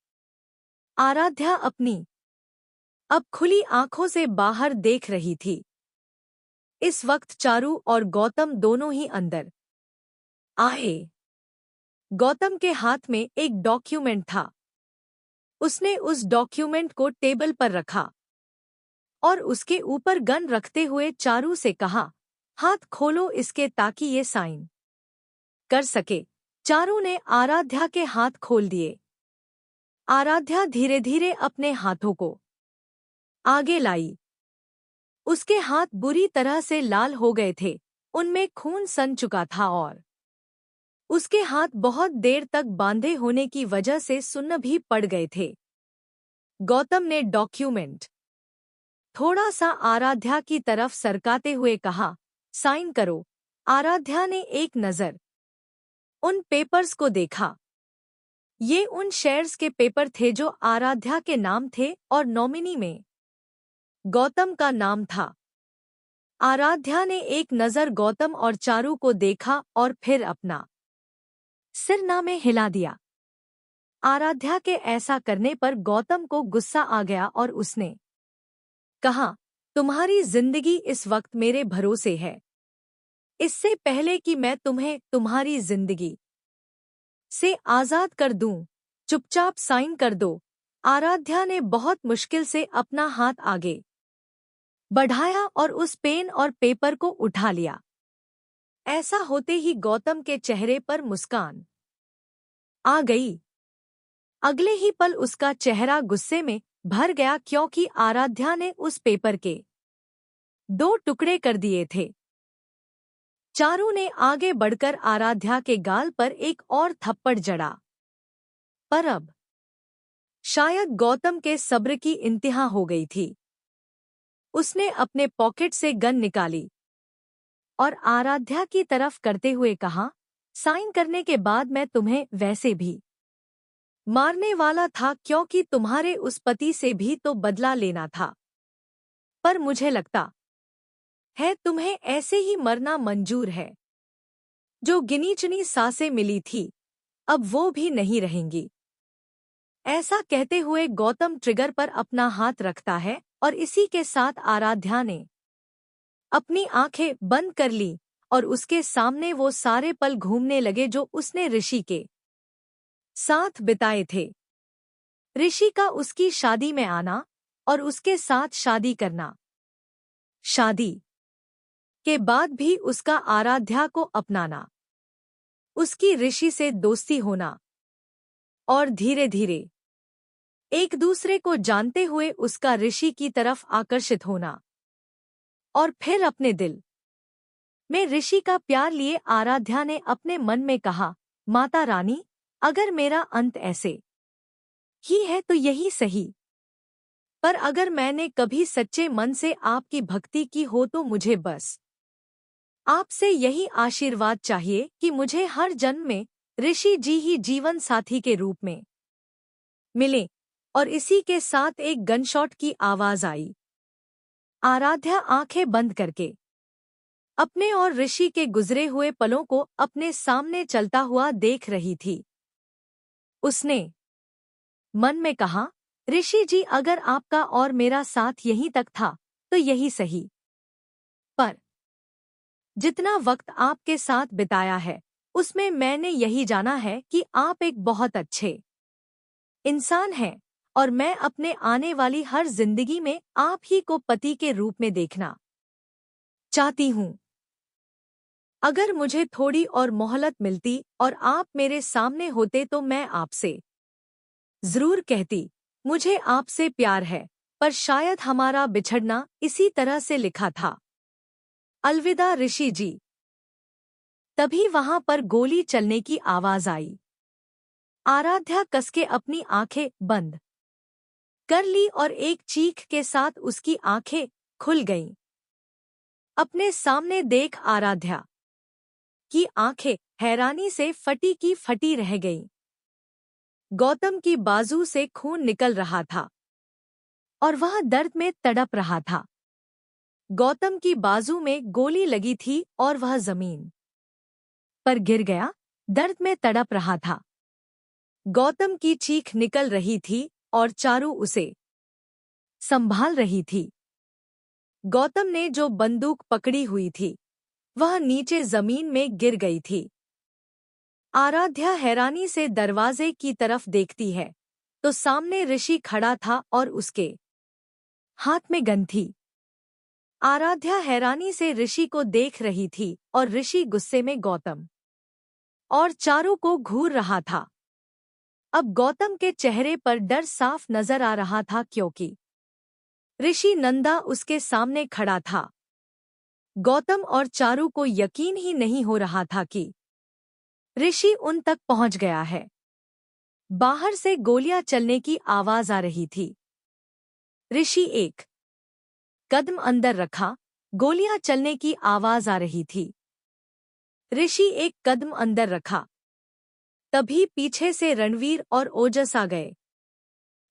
[SPEAKER 1] आराध्या अपनी अब खुली आंखों से बाहर देख रही थी। इस वक्त चारू और गौतम दोनों ही अंदर आए। गौतम के हाथ में एक डॉक्यूमेंट था। उसने उस डॉक्यूमेंट को टेबल पर रखा और उसके ऊपर गन रखते हुए चारू से कहा, हाथ खोलो इसके ताकि ये साइन कर सके। चारू ने आराध्या के हाथ खोल दिए। आराध्या धीरे धीरे अपने हाथों को आगे लाई। उसके हाथ बुरी तरह से लाल हो गए थे, उनमें खून सन चुका था और उसके हाथ बहुत देर तक बांधे होने की वजह से सुन्न भी पड़ गए थे। गौतम ने डॉक्यूमेंट थोड़ा सा आराध्या की तरफ सरकाते हुए कहा, साइन करो। आराध्या ने एक नज़र उन पेपर्स को देखा। ये उन शेयर्स के पेपर थे जो आराध्या के नाम थे और नॉमिनी में गौतम का नाम था। आराध्या ने एक नज़र गौतम और चारू को देखा और फिर अपना सिर ना में हिला दिया। आराध्या के ऐसा करने पर गौतम को गुस्सा आ गया और उसने कहा, तुम्हारी जिंदगी इस वक्त मेरे भरोसे है। इससे पहले कि मैं तुम्हें तुम्हारी जिंदगी से आजाद कर दूं, चुपचाप साइन कर दो। आराध्या ने बहुत मुश्किल से अपना हाथ आगे बढ़ाया और उस पेन और पेपर को उठा लिया। ऐसा होते ही गौतम के चेहरे पर मुस्कान आ गई। अगले ही पल उसका चेहरा गुस्से में भर गया क्योंकि आराध्या ने उस पेपर के 2 टुकड़े कर दिए थे। चारू ने आगे बढ़कर आराध्या के गाल पर एक और थप्पड़ जड़ा। पर अब शायद गौतम के सब्र की इंतहा हो गई थी। उसने अपने पॉकेट से गन निकाली और आराध्या की तरफ करते हुए कहा, साइन करने के बाद मैं तुम्हें वैसे भी मारने वाला था क्योंकि तुम्हारे उस पति से भी तो बदला लेना था। पर मुझे लगता है तुम्हें ऐसे ही मरना मंजूर है। जो गिनी चुनी सांसें मिली थी अब वो भी नहीं रहेंगी। ऐसा कहते हुए गौतम ट्रिगर पर अपना हाथ रखता है और इसी के साथ आराध्या ने अपनी आंखें बंद कर ली और उसके सामने वो सारे पल घूमने लगे जो उसने ऋषि के साथ बिताए थे। ऋषि का उसकी शादी में आना और उसके साथ शादी करना, शादी के बाद भी उसका आराध्या को अपनाना, उसकी ऋषि से दोस्ती होना और धीरे धीरे एक दूसरे को जानते हुए उसका ऋषि की तरफ आकर्षित होना और फिर अपने दिल में ऋषि का प्यार लिए आराध्या ने अपने मन में कहा, माता रानी, अगर मेरा अंत ऐसे ही है तो यही सही। पर अगर मैंने कभी सच्चे मन से आपकी भक्ति की हो तो मुझे बस आपसे यही आशीर्वाद चाहिए कि मुझे हर जन्म में ऋषि जी ही जीवन साथी के रूप में मिले। और इसी के साथ एक गनशॉट की आवाज आई। आराध्या आंखें बंद करके अपने और ऋषि के गुजरे हुए पलों को अपने सामने चलता हुआ देख रही थी। उसने मन में कहा, ऋषि जी, अगर आपका और मेरा साथ यहीं तक था तो यही सही। पर जितना वक्त आपके साथ बिताया है उसमें मैंने यही जाना है कि आप एक बहुत अच्छे इंसान हैं और मैं अपने आने वाली हर जिंदगी में आप ही को पति के रूप में देखना चाहती हूँ। अगर मुझे थोड़ी और मोहलत मिलती और आप मेरे सामने होते तो मैं आपसे जरूर कहती, मुझे आपसे प्यार है, पर शायद हमारा बिछड़ना इसी तरह से लिखा था। अलविदा ऋषि जी। तभी वहां पर गोली चलने की आवाज आई। आराध्या कसके अपनी आंखें बंद कर ली और एक चीख के साथ उसकी आंखें खुल गईं। अपने सामने देख आराध्या की आंखें हैरानी से फटी की फटी रह गईं। गौतम की बाजू से खून निकल रहा था और वह दर्द में तड़प रहा था। गौतम की बाजू में गोली लगी थी और वह जमीन पर गिर गया, दर्द में तड़प रहा था। गौतम की चीख निकल रही थी और चारू उसे संभाल रही थी। गौतम ने जो बंदूक पकड़ी हुई थी वह नीचे जमीन में गिर गई थी। आराध्या हैरानी से दरवाजे की तरफ देखती है तो सामने ऋषि खड़ा था और उसके हाथ में गन थी। आराध्या हैरानी से ऋषि को देख रही थी और ऋषि गुस्से में गौतम और चारू को घूर रहा था। अब गौतम के चेहरे पर डर साफ नजर आ रहा था क्योंकि ऋषि नंदा उसके सामने खड़ा था। गौतम और चारू को यकीन ही नहीं हो रहा था कि ऋषि उन तक पहुंच गया है। बाहर से गोलियां चलने की आवाज आ रही थी। ऋषि एक कदम अंदर रखा, गोलियां चलने की आवाज आ रही थी। ऋषि एक कदम अंदर रखा, तभी पीछे से रणवीर और ओजस आ गए।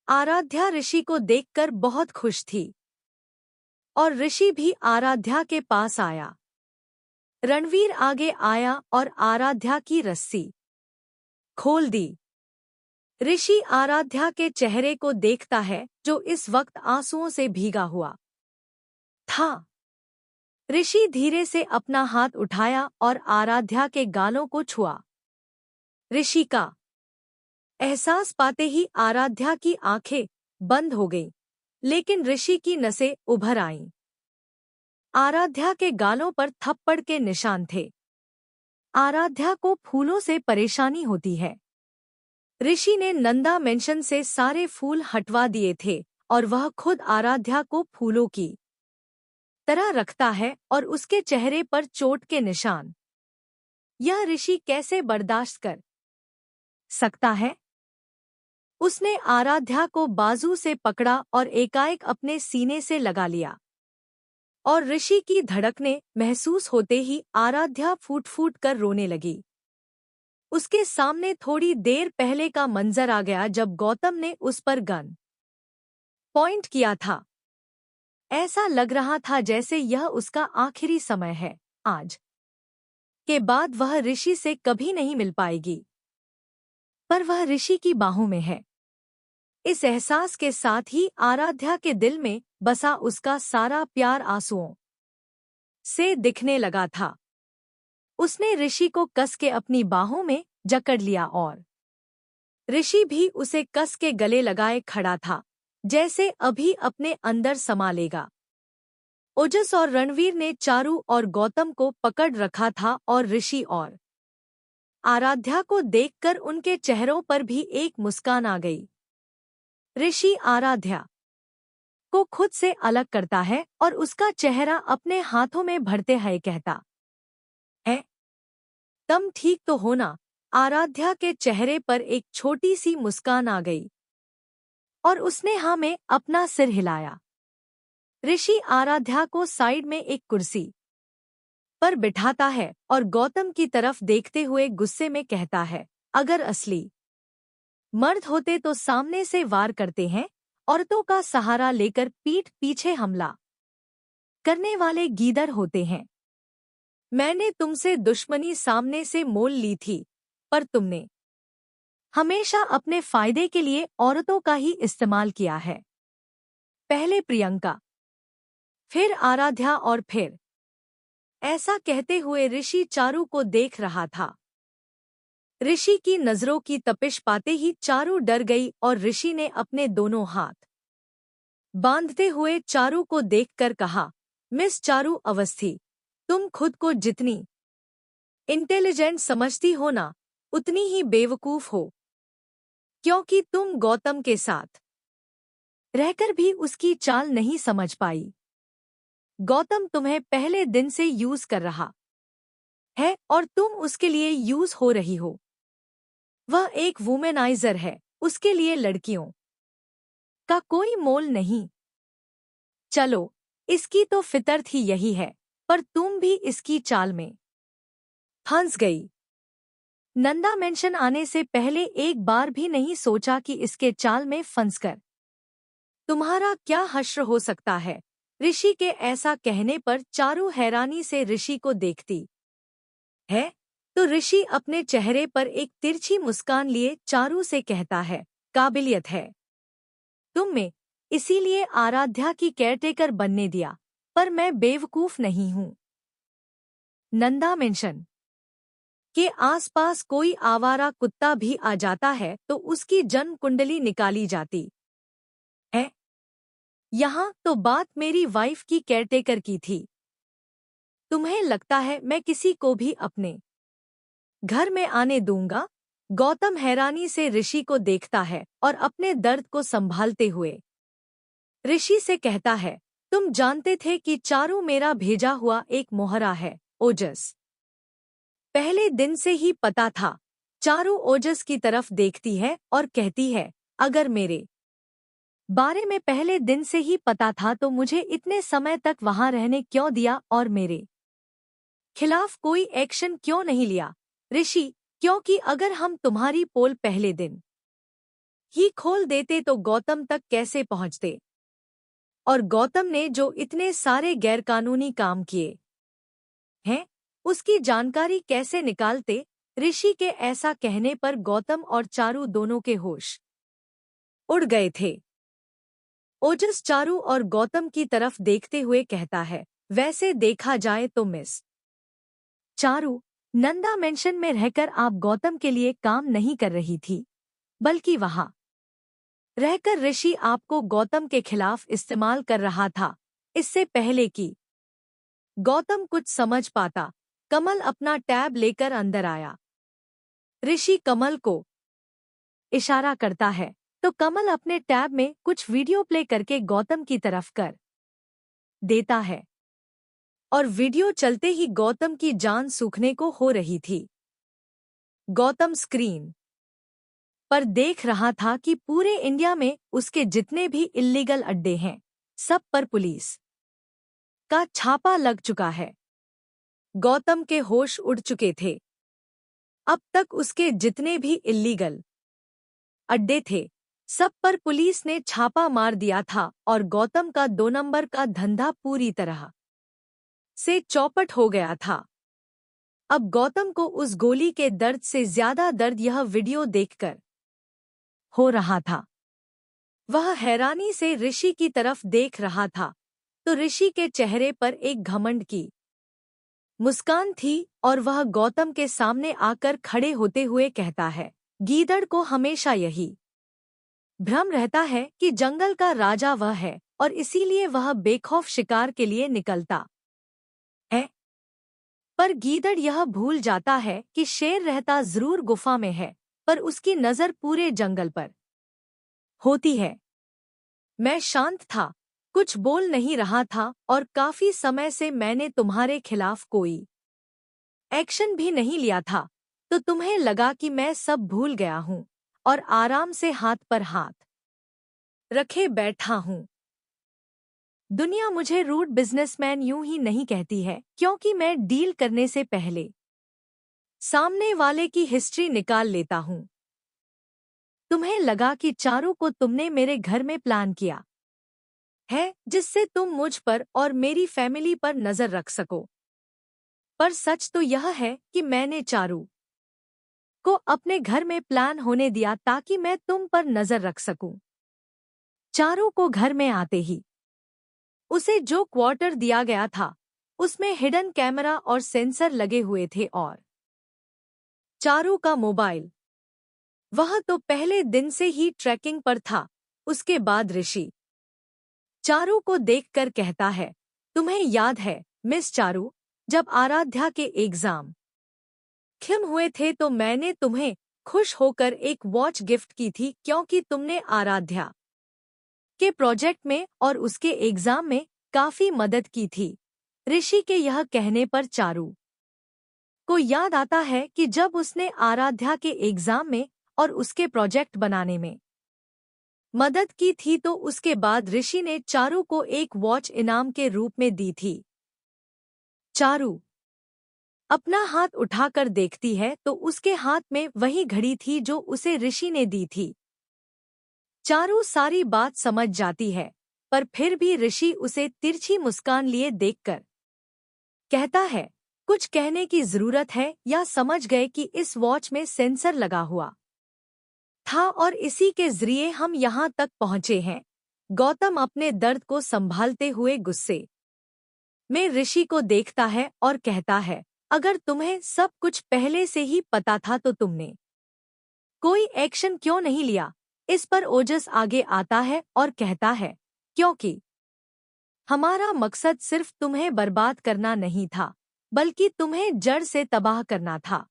[SPEAKER 1] आराध्या ऋषि को देखकर बहुत खुश थी और ऋषि भी आराध्या के पास आया। रणवीर आगे आया और आराध्या की रस्सी खोल दी। ऋषि आराध्या के चेहरे को देखता है जो इस वक्त आंसुओं से भीगा हुआ था। ऋषि धीरे से अपना हाथ उठाया और आराध्या के गालों को छुआ। ऋषि का एहसास पाते ही आराध्या की आंखें बंद हो गईं, लेकिन ऋषि की नसें उभर आईं। आराध्या के गालों पर थप्पड़ के निशान थे। आराध्या को फूलों से परेशानी होती है। ऋषि ने नंदा मेंशन से सारे फूल हटवा दिए थे और वह खुद आराध्या को फूलों की तरह रखता है और उसके चेहरे पर चोट के निशान। यह ऋषि कैसे बर्दाश्त कर सकता है? उसने आराध्या को बाजू से पकड़ा और एकाएक अपने सीने से लगा लिया और ऋषि की धड़कनें महसूस होते ही आराध्या फूट फूट कर रोने लगी। उसके सामने थोड़ी देर पहले का मंजर आ गया जब गौतम ने उस पर गन पॉइंट किया था। ऐसा लग रहा था जैसे यह उसका आखिरी समय है। आज के बाद वह ऋषि से कभी नहीं मिल पाएगी, पर वह ऋषि की बाहों में है। इस एहसास के साथ ही आराध्या के दिल में बसा उसका सारा प्यार आंसुओं से दिखने लगा था। उसने ऋषि को कस के अपनी बाहों में जकड़ लिया और ऋषि भी उसे कस के गले लगाए खड़ा था, जैसे अभी अपने अंदर समा लेगा। ओजस और रणवीर ने चारू और गौतम को पकड़ रखा था और ऋषि और आराध्या को देखकर उनके चेहरों पर भी एक मुस्कान आ गई। ऋषि आराध्या को खुद से अलग करता है और उसका चेहरा अपने हाथों में भरते हुए कहता है, तुम ठीक तो हो ना? आराध्या के चेहरे पर एक छोटी सी मुस्कान आ गई और उसने हाँ में अपना सिर हिलाया। ऋषि आराध्या को साइड में एक कुर्सी पर बिठाता है और गौतम की तरफ देखते हुए गुस्से में कहता है, अगर असली मर्द होते तो सामने से वार करते हैं, औरतों का सहारा लेकर पीठ पीछे हमला करने वाले गीदड़ होते हैं। मैंने तुमसे दुश्मनी सामने से मोल ली थी, पर तुमने हमेशा अपने फायदे के लिए औरतों का ही इस्तेमाल किया है। पहले प्रियंका, फिर आराध्या और फिर। ऐसा कहते हुए ऋषि चारू को देख रहा था। ऋषि की नजरों की तपिश पाते ही चारू डर गई और ऋषि ने अपने दोनों हाथ बांधते हुए चारू को देखकर कहा, मिस चारू अवस्थी, तुम खुद को जितनी इंटेलिजेंट समझती हो ना, उतनी ही बेवकूफ हो, क्योंकि तुम गौतम के साथ रहकर भी उसकी चाल नहीं समझ पाई। गौतम तुम्हें पहले दिन से यूज कर रहा है और तुम उसके लिए यूज हो रही हो। वह एक वुमेनाइजर है, उसके लिए लड़कियों का कोई मोल नहीं। चलो, इसकी तो फितरत ही यही है, पर तुम भी इसकी चाल में फंस गई। नंदा मेंशन आने से पहले एक बार भी नहीं सोचा कि इसके चाल में फंसकर तुम्हारा क्या हश्र हो सकता है। ऋषि के ऐसा कहने पर चारू हैरानी से ऋषि को देखती है तो ऋषि अपने चेहरे पर एक तिरछी मुस्कान लिए चारू से कहता है, काबिलियत है तुम में, इसीलिए आराध्या की केयरटेकर बनने दिया, पर मैं बेवकूफ नहीं हूँ। नंदा मेंशन के आसपास कोई आवारा कुत्ता भी आ जाता है तो उसकी जन्म कुंडली निकाली जाती है। यहाँ तो बात मेरी वाइफ की केयरटेकर की थी। तुम्हें लगता है मैं किसी को भी अपने घर में आने दूंगा? गौतम हैरानी से ऋषि को देखता है और अपने दर्द को संभालते हुए ऋषि से कहता है, तुम जानते थे कि चारू मेरा भेजा हुआ एक मोहरा है? ओजस पहले दिन से ही पता था। चारू ओजस की तरफ देखती है और कहती है, अगर मेरे बारे में पहले दिन से ही पता था तो मुझे इतने समय तक वहां रहने क्यों दिया और मेरे खिलाफ कोई एक्शन क्यों नहीं लिया? ऋषि, क्योंकि अगर हम तुम्हारी पोल पहले दिन ही खोल देते तो गौतम तक कैसे पहुंचते, और गौतम ने जो इतने सारे गैरकानूनी काम किए हैं उसकी जानकारी कैसे निकालते। ऋषि के ऐसा कहने पर गौतम और चारू दोनों के होश उड़ गए थे। ओजस चारू और गौतम की तरफ देखते हुए कहता है, वैसे देखा जाए तो मिस चारू, नंदा मेंशन में रहकर आप गौतम के लिए काम नहीं कर रही थी, बल्कि वहां रहकर ऋषि आपको गौतम के खिलाफ इस्तेमाल कर रहा था। इससे पहले कि गौतम कुछ समझ पाता, कमल अपना टैब लेकर अंदर आया। ऋषि कमल को इशारा करता है तो कमल अपने टैब में कुछ वीडियो प्ले करके गौतम की तरफ कर देता है, और वीडियो चलते ही गौतम की जान सूखने को हो रही थी। गौतम स्क्रीन पर देख रहा था कि पूरे इंडिया में उसके जितने भी इल्लीगल अड्डे हैं, सब पर पुलिस का छापा लग चुका है। गौतम के होश उड़ चुके थे। अब तक उसके जितने भी इल्लीगल अड्डे थे, सब पर पुलिस ने छापा मार दिया था और गौतम का 2 नंबर का धंधा पूरी तरह से चौपट हो गया था। अब गौतम को उस गोली के दर्द से ज्यादा दर्द यह वीडियो देखकर हो रहा था। वह हैरानी से ऋषि की तरफ देख रहा था तो ऋषि के चेहरे पर एक घमंड की मुस्कान थी और वह गौतम के सामने आकर खड़े होते हुए कहता है, गीदड़ को हमेशा यही भ्रम रहता है कि जंगल का राजा वह है और इसीलिए वह बेखौफ शिकार के लिए निकलता है, पर गीदड़ यह भूल जाता है कि शेर रहता जरूर गुफा में है, पर उसकी नजर पूरे जंगल पर होती है। मैं शांत था, कुछ बोल नहीं रहा था और काफी समय से मैंने तुम्हारे खिलाफ कोई एक्शन भी नहीं लिया था, तो तुम्हें लगा कि मैं सब भूल गया हूँ और आराम से हाथ पर हाथ रखे बैठा हूँ। दुनिया मुझे रूड बिजनेसमैन यूं ही नहीं कहती है, क्योंकि मैं डील करने से पहले सामने वाले की हिस्ट्री निकाल लेता हूँ। तुम्हें लगा कि चारू को तुमने मेरे घर में प्लान किया है जिससे तुम मुझ पर और मेरी फैमिली पर नजर रख सको, पर सच तो यह है कि मैंने चारू को अपने घर में प्लान होने दिया ताकि मैं तुम पर नजर रख सकूं। चारू को घर में आते ही उसे जो क्वार्टर दिया गया था उसमें हिडन कैमरा और सेंसर लगे हुए थे और चारू का मोबाइल वह तो पहले दिन से ही ट्रैकिंग पर था। उसके बाद ऋषि चारू को देखकर कहता है, तुम्हें याद है मिस चारू, जब आराध्या के एग्जाम खत्म हुए थे तो मैंने तुम्हें खुश होकर एक वॉच गिफ्ट की थी, क्योंकि तुमने आराध्या के प्रोजेक्ट में और उसके एग्जाम में काफी मदद की थी। ऋषि के यह कहने पर चारू को याद आता है कि जब उसने आराध्या के एग्जाम में और उसके प्रोजेक्ट बनाने में मदद की थी तो उसके बाद ऋषि ने चारू को एक वॉच इनाम के रूप में दी थी। चारू अपना हाथ उठाकर देखती है तो उसके हाथ में वही घड़ी थी जो उसे ऋषि ने दी थी। चारू सारी बात समझ जाती है, पर फिर भी ऋषि उसे तिरछी मुस्कान लिए देखकर कहता है, कुछ कहने की जरूरत है या समझ गए कि इस वॉच में सेंसर लगा हुआ था और इसी के जरिए हम यहाँ तक पहुँचे हैं। गौतम अपने दर्द को संभालते हुए गुस्से में ऋषि को देखता है और कहता है, अगर तुम्हें सब कुछ पहले से ही पता था तो तुमने कोई एक्शन क्यों नहीं लिया। इस पर ओजस आगे आता है और कहता है, क्योंकि हमारा मकसद सिर्फ तुम्हें बर्बाद करना नहीं था, बल्कि तुम्हें जड़ से तबाह करना था।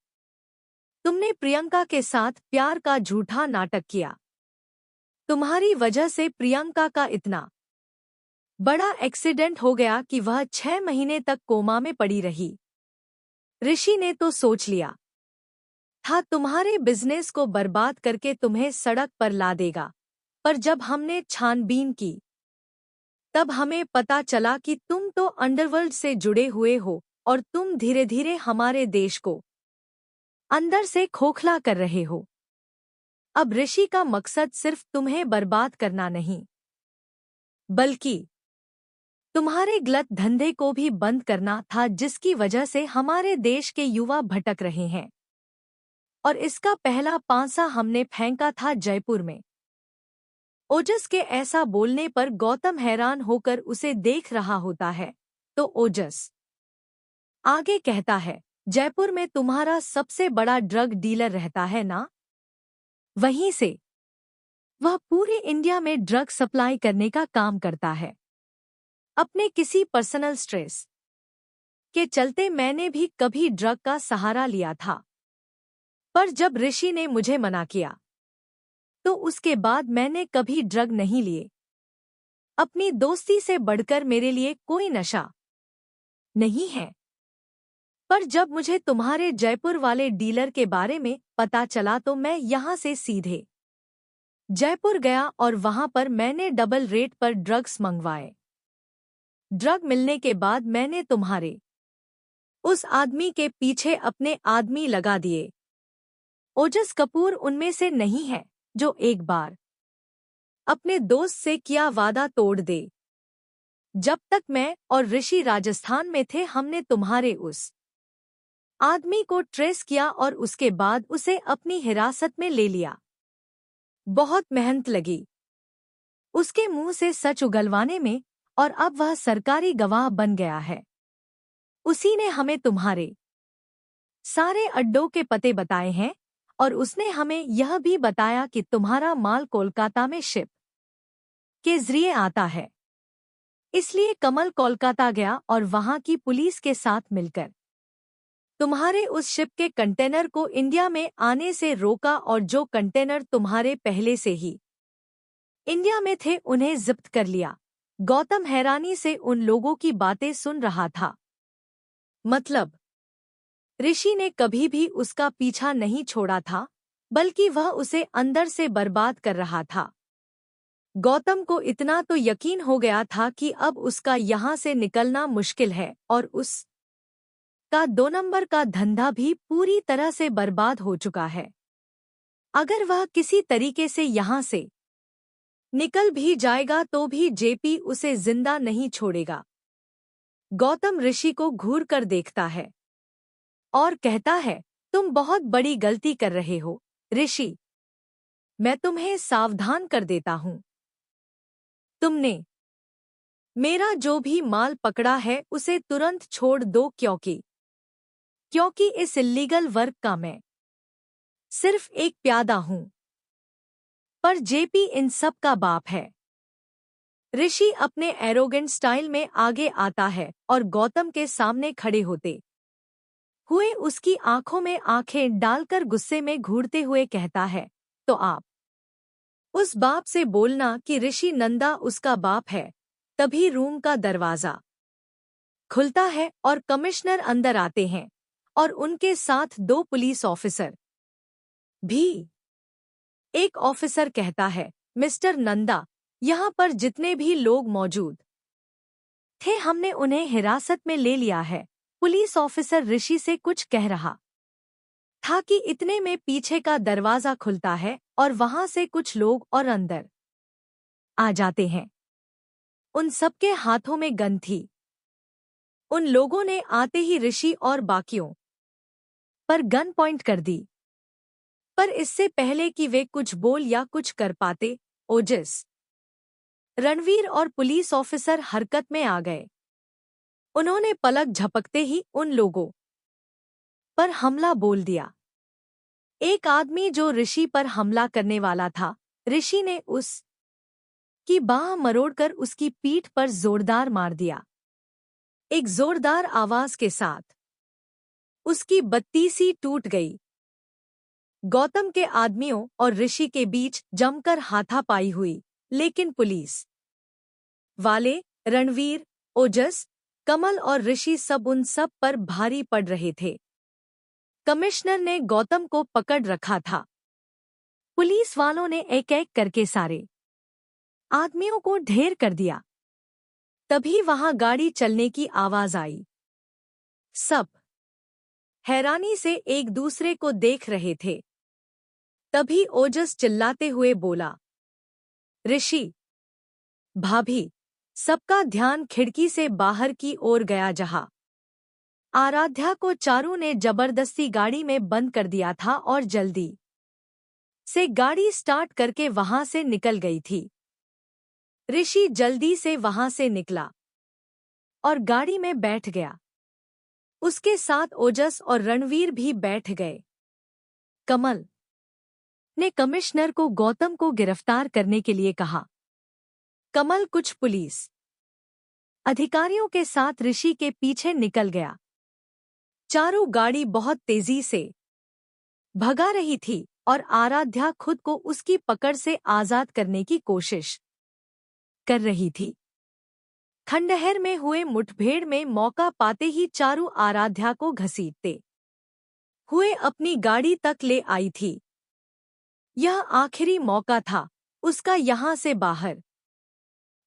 [SPEAKER 1] तुमने प्रियंका के साथ प्यार का झूठा नाटक किया। तुम्हारी वजह से प्रियंका का इतना बड़ा एक्सीडेंट हो गया कि वह 6 महीने तक कोमा में पड़ी रही। ऋषि ने तो सोच लिया था तुम्हारे बिजनेस को बर्बाद करके तुम्हें सड़क पर ला देगा, पर जब हमने छानबीन की तब हमें पता चला कि तुम तो अंडरवर्ल्ड से जुड़े हुए हो और तुम धीरे धीरे हमारे देश को अंदर से खोखला कर रहे हो। अब ऋषि का मकसद सिर्फ तुम्हें बर्बाद करना नहीं, बल्कि तुम्हारे गलत धंधे को भी बंद करना था, जिसकी वजह से हमारे देश के युवा भटक रहे हैं। और इसका पहला पांसा हमने फेंका था जयपुर में। ओजस के ऐसा बोलने पर गौतम हैरान होकर उसे देख रहा होता है। तो ओजस आगे कहता है, जयपुर में तुम्हारा सबसे बड़ा ड्रग डीलर रहता है ना? वहीं से वह पूरे इंडिया में ड्रग सप्लाई करने का काम करता है। अपने किसी पर्सनल स्ट्रेस के चलते मैंने भी कभी ड्रग का सहारा लिया था, पर जब ऋषि ने मुझे मना किया तो उसके बाद मैंने कभी ड्रग नहीं लिए। अपनी दोस्ती से बढ़कर मेरे लिए कोई नशा नहीं है। पर जब मुझे तुम्हारे जयपुर वाले डीलर के बारे में पता चला तो मैं यहाँ से सीधे जयपुर गया और वहां पर मैंने डबल रेट पर ड्रग्स मंगवाए। ड्रग मिलने के बाद मैंने तुम्हारे उस आदमी के पीछे अपने आदमी लगा दिए। ओजस कपूर उनमें से नहीं है जो एक बार अपने दोस्त से किया वादा तोड़ दे। जब तक मैं और ऋषि राजस्थान में थे, हमने तुम्हारे उस आदमी को ट्रेस किया और उसके बाद उसे अपनी हिरासत में ले लिया। बहुत मेहनत लगी उसके मुंह से सच उगलवाने में, और अब वह सरकारी गवाह बन गया है। उसी ने हमें तुम्हारे सारे अड्डों के पते बताए हैं, और उसने हमें यह भी बताया कि तुम्हारा माल कोलकाता में शिप के जरिए आता है। इसलिए कमल कोलकाता गया और वहां की पुलिस के साथ मिलकर तुम्हारे उस शिप के कंटेनर को इंडिया में आने से रोका, और जो कंटेनर तुम्हारे पहले से ही इंडिया में थे उन्हें जब्त कर लिया। गौतम हैरानी से उन लोगों की बातें सुन रहा था। मतलब ऋषि ने कभी भी उसका पीछा नहीं छोड़ा था, बल्कि वह उसे अंदर से बर्बाद कर रहा था। गौतम को इतना तो यकीन हो गया था कि अब उसका यहाँ से निकलना मुश्किल है, और उस का 2 नंबर का धंधा भी पूरी तरह से बर्बाद हो चुका है। अगर वह किसी तरीके से यहाँ से निकल भी जाएगा तो भी जेपी उसे जिंदा नहीं छोड़ेगा। गौतम ऋषि को घूर कर देखता है और कहता है, तुम बहुत बड़ी गलती कर रहे हो ऋषि। मैं तुम्हें सावधान कर देता हूँ। तुमने मेरा जो भी माल पकड़ा है उसे तुरंत छोड़ दो, क्योंकि इस इल्लीगल वर्क का मैं सिर्फ एक प्यादा हूं, पर जेपी इन सब का बाप है। ऋषि अपने एरोगेंट स्टाइल में आगे आता है और गौतम के सामने खड़े होते हुए उसकी आंखों में आंखें डालकर गुस्से में घूरते हुए कहता है, तो आप उस बाप से बोलना कि ऋषि नंदा उसका बाप है। तभी रूम का दरवाजा खुलता है और कमिश्नर अंदर आते हैं, और उनके साथ 2 पुलिस ऑफिसर भी। एक ऑफिसर कहता है, मिस्टर नंदा, यहाँ पर जितने भी लोग मौजूद थे हमने उन्हें हिरासत में ले लिया है। पुलिस ऑफिसर ऋषि से कुछ कह रहा था कि इतने में पीछे का दरवाजा खुलता है और वहां से कुछ लोग और अंदर आ जाते हैं। उन सबके हाथों में गन थी। उन लोगों ने आते ही ऋषि और बाकियों पर गन पॉइंट कर दी, पर इससे पहले कि वे कुछ बोल या कुछ कर पाते, ओजस, रणवीर और पुलिस ऑफिसर हरकत में आ गए। उन्होंने पलक झपकते ही उन लोगों पर हमला बोल दिया। एक आदमी जो ऋषि पर हमला करने वाला था, ऋषि ने उस की बाह मरोड़कर उसकी पीठ पर जोरदार मार दिया। एक जोरदार आवाज के साथ उसकी बत्तीसी टूट गई। गौतम के आदमियों और ऋषि के बीच जमकर हाथापाई हुई, लेकिन पुलिस वाले, रणवीर, ओजस, कमल और ऋषि सब उन सब पर भारी पड़ रहे थे। कमिश्नर ने गौतम को पकड़ रखा था। पुलिस वालों ने एक एक करके सारे आदमियों को ढेर कर दिया। तभी वहां गाड़ी चलने की आवाज आई। सब हैरानी से एक दूसरे को देख रहे थे। तभी ओजस चिल्लाते हुए बोला, ऋषि, भाभी। सबका ध्यान खिड़की से बाहर की ओर गया जहां आराध्या को चारू ने जबरदस्ती गाड़ी में बंद कर दिया था और जल्दी से गाड़ी स्टार्ट करके वहां से निकल गई थी। ऋषि जल्दी से वहां से निकला और गाड़ी में बैठ गया। उसके साथ ओजस और रणवीर भी बैठ गए। कमल ने कमिश्नर को गौतम को गिरफ्तार करने के लिए कहा। कमल कुछ पुलिस अधिकारियों के साथ ऋषि के पीछे निकल गया। चारू गाड़ी बहुत तेजी से भगा रही थी और आराध्या खुद को उसकी पकड़ से आजाद करने की कोशिश कर रही थी। खंडहर में हुए मुठभेड़ में मौका पाते ही चारू आराध्या को घसीटते हुए अपनी गाड़ी तक ले आई थी। यह आखिरी मौका था उसका यहां से बाहर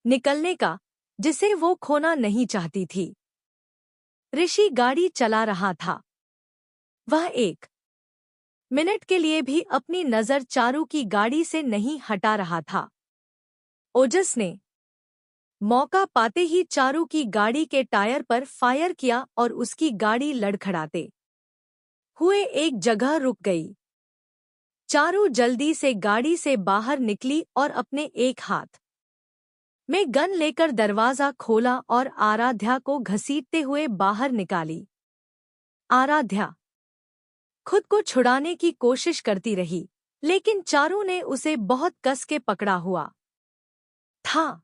[SPEAKER 1] निकलने का, जिसे वो खोना नहीं चाहती थी। ऋषि गाड़ी चला रहा था। वह एक मिनट के लिए भी अपनी नजर चारू की गाड़ी से नहीं हटा रहा था। ओजस ने मौका पाते ही चारू की गाड़ी के टायर पर फायर किया और उसकी गाड़ी लड़खड़ाते हुए एक जगह रुक गई। चारू जल्दी से गाड़ी से बाहर निकली और अपने एक हाथ में गन लेकर दरवाजा खोला और आराध्या को घसीटते हुए बाहर निकाली। आराध्या खुद को छुड़ाने की कोशिश करती रही, लेकिन चारू ने उसे बहुत कस के पकड़ा हुआ था।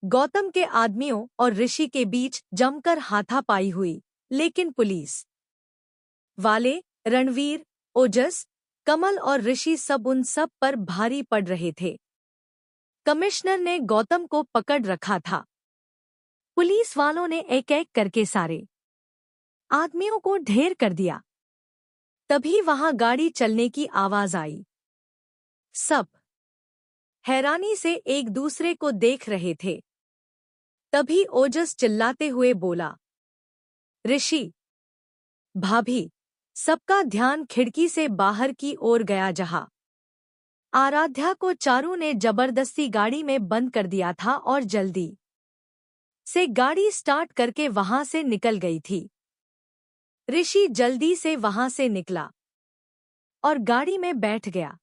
[SPEAKER 1] गौतम के आदमियों और ऋषि के बीच जमकर हाथापाई हुई, लेकिन पुलिस वाले रणवीर, ओजस, कमल और ऋषि सब उन सब पर भारी पड़ रहे थे। कमिश्नर ने गौतम को पकड़ रखा था। पुलिस वालों ने एक एक करके सारे आदमियों को ढेर कर दिया। तभी वहां गाड़ी चलने की आवाज आई। सब हैरानी से एक दूसरे को देख रहे थे। तभी ओजस चिल्लाते हुए बोला, ऋषि, भाभी। सबका ध्यान खिड़की से बाहर की ओर गया जहां आराध्या को चारू ने जबरदस्ती गाड़ी में बंद कर दिया था और जल्दी से गाड़ी स्टार्ट करके वहां से निकल गई थी। ऋषि जल्दी से वहां से निकला और गाड़ी में बैठ गया।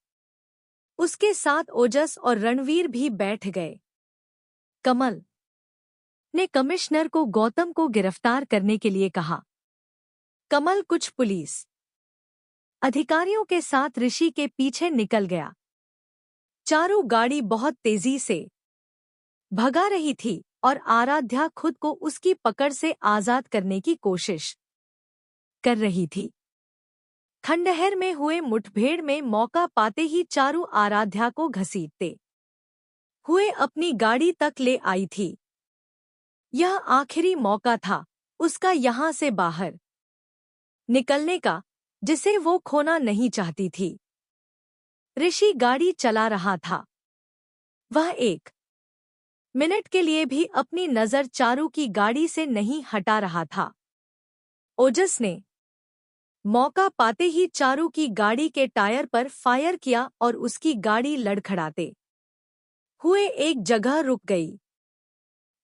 [SPEAKER 1] उसके साथ ओजस और रणवीर भी बैठ गए। कमल ने कमिश्नर को गौतम को गिरफ्तार करने के लिए कहा। कमल कुछ पुलिस अधिकारियों के साथ ऋषि के पीछे निकल गया। चारू गाड़ी बहुत तेजी से भगा रही थी और आराध्या खुद को उसकी पकड़ से आजाद करने की कोशिश कर रही थी। खंडहर में हुए मुठभेड़ में मौका पाते ही चारू आराध्या को घसीटते हुए अपनी गाड़ी तक ले आई थी। यह आखिरी मौका था उसका यहां से बाहर निकलने का, जिसे वो खोना नहीं चाहती थी। ऋषि गाड़ी चला रहा था। वह एक मिनट के लिए भी अपनी नजर चारू की गाड़ी से नहीं हटा रहा था। ओजस ने मौका पाते ही चारू की गाड़ी के टायर पर फायर किया और उसकी गाड़ी लड़खड़ाते हुए एक जगह रुक गई।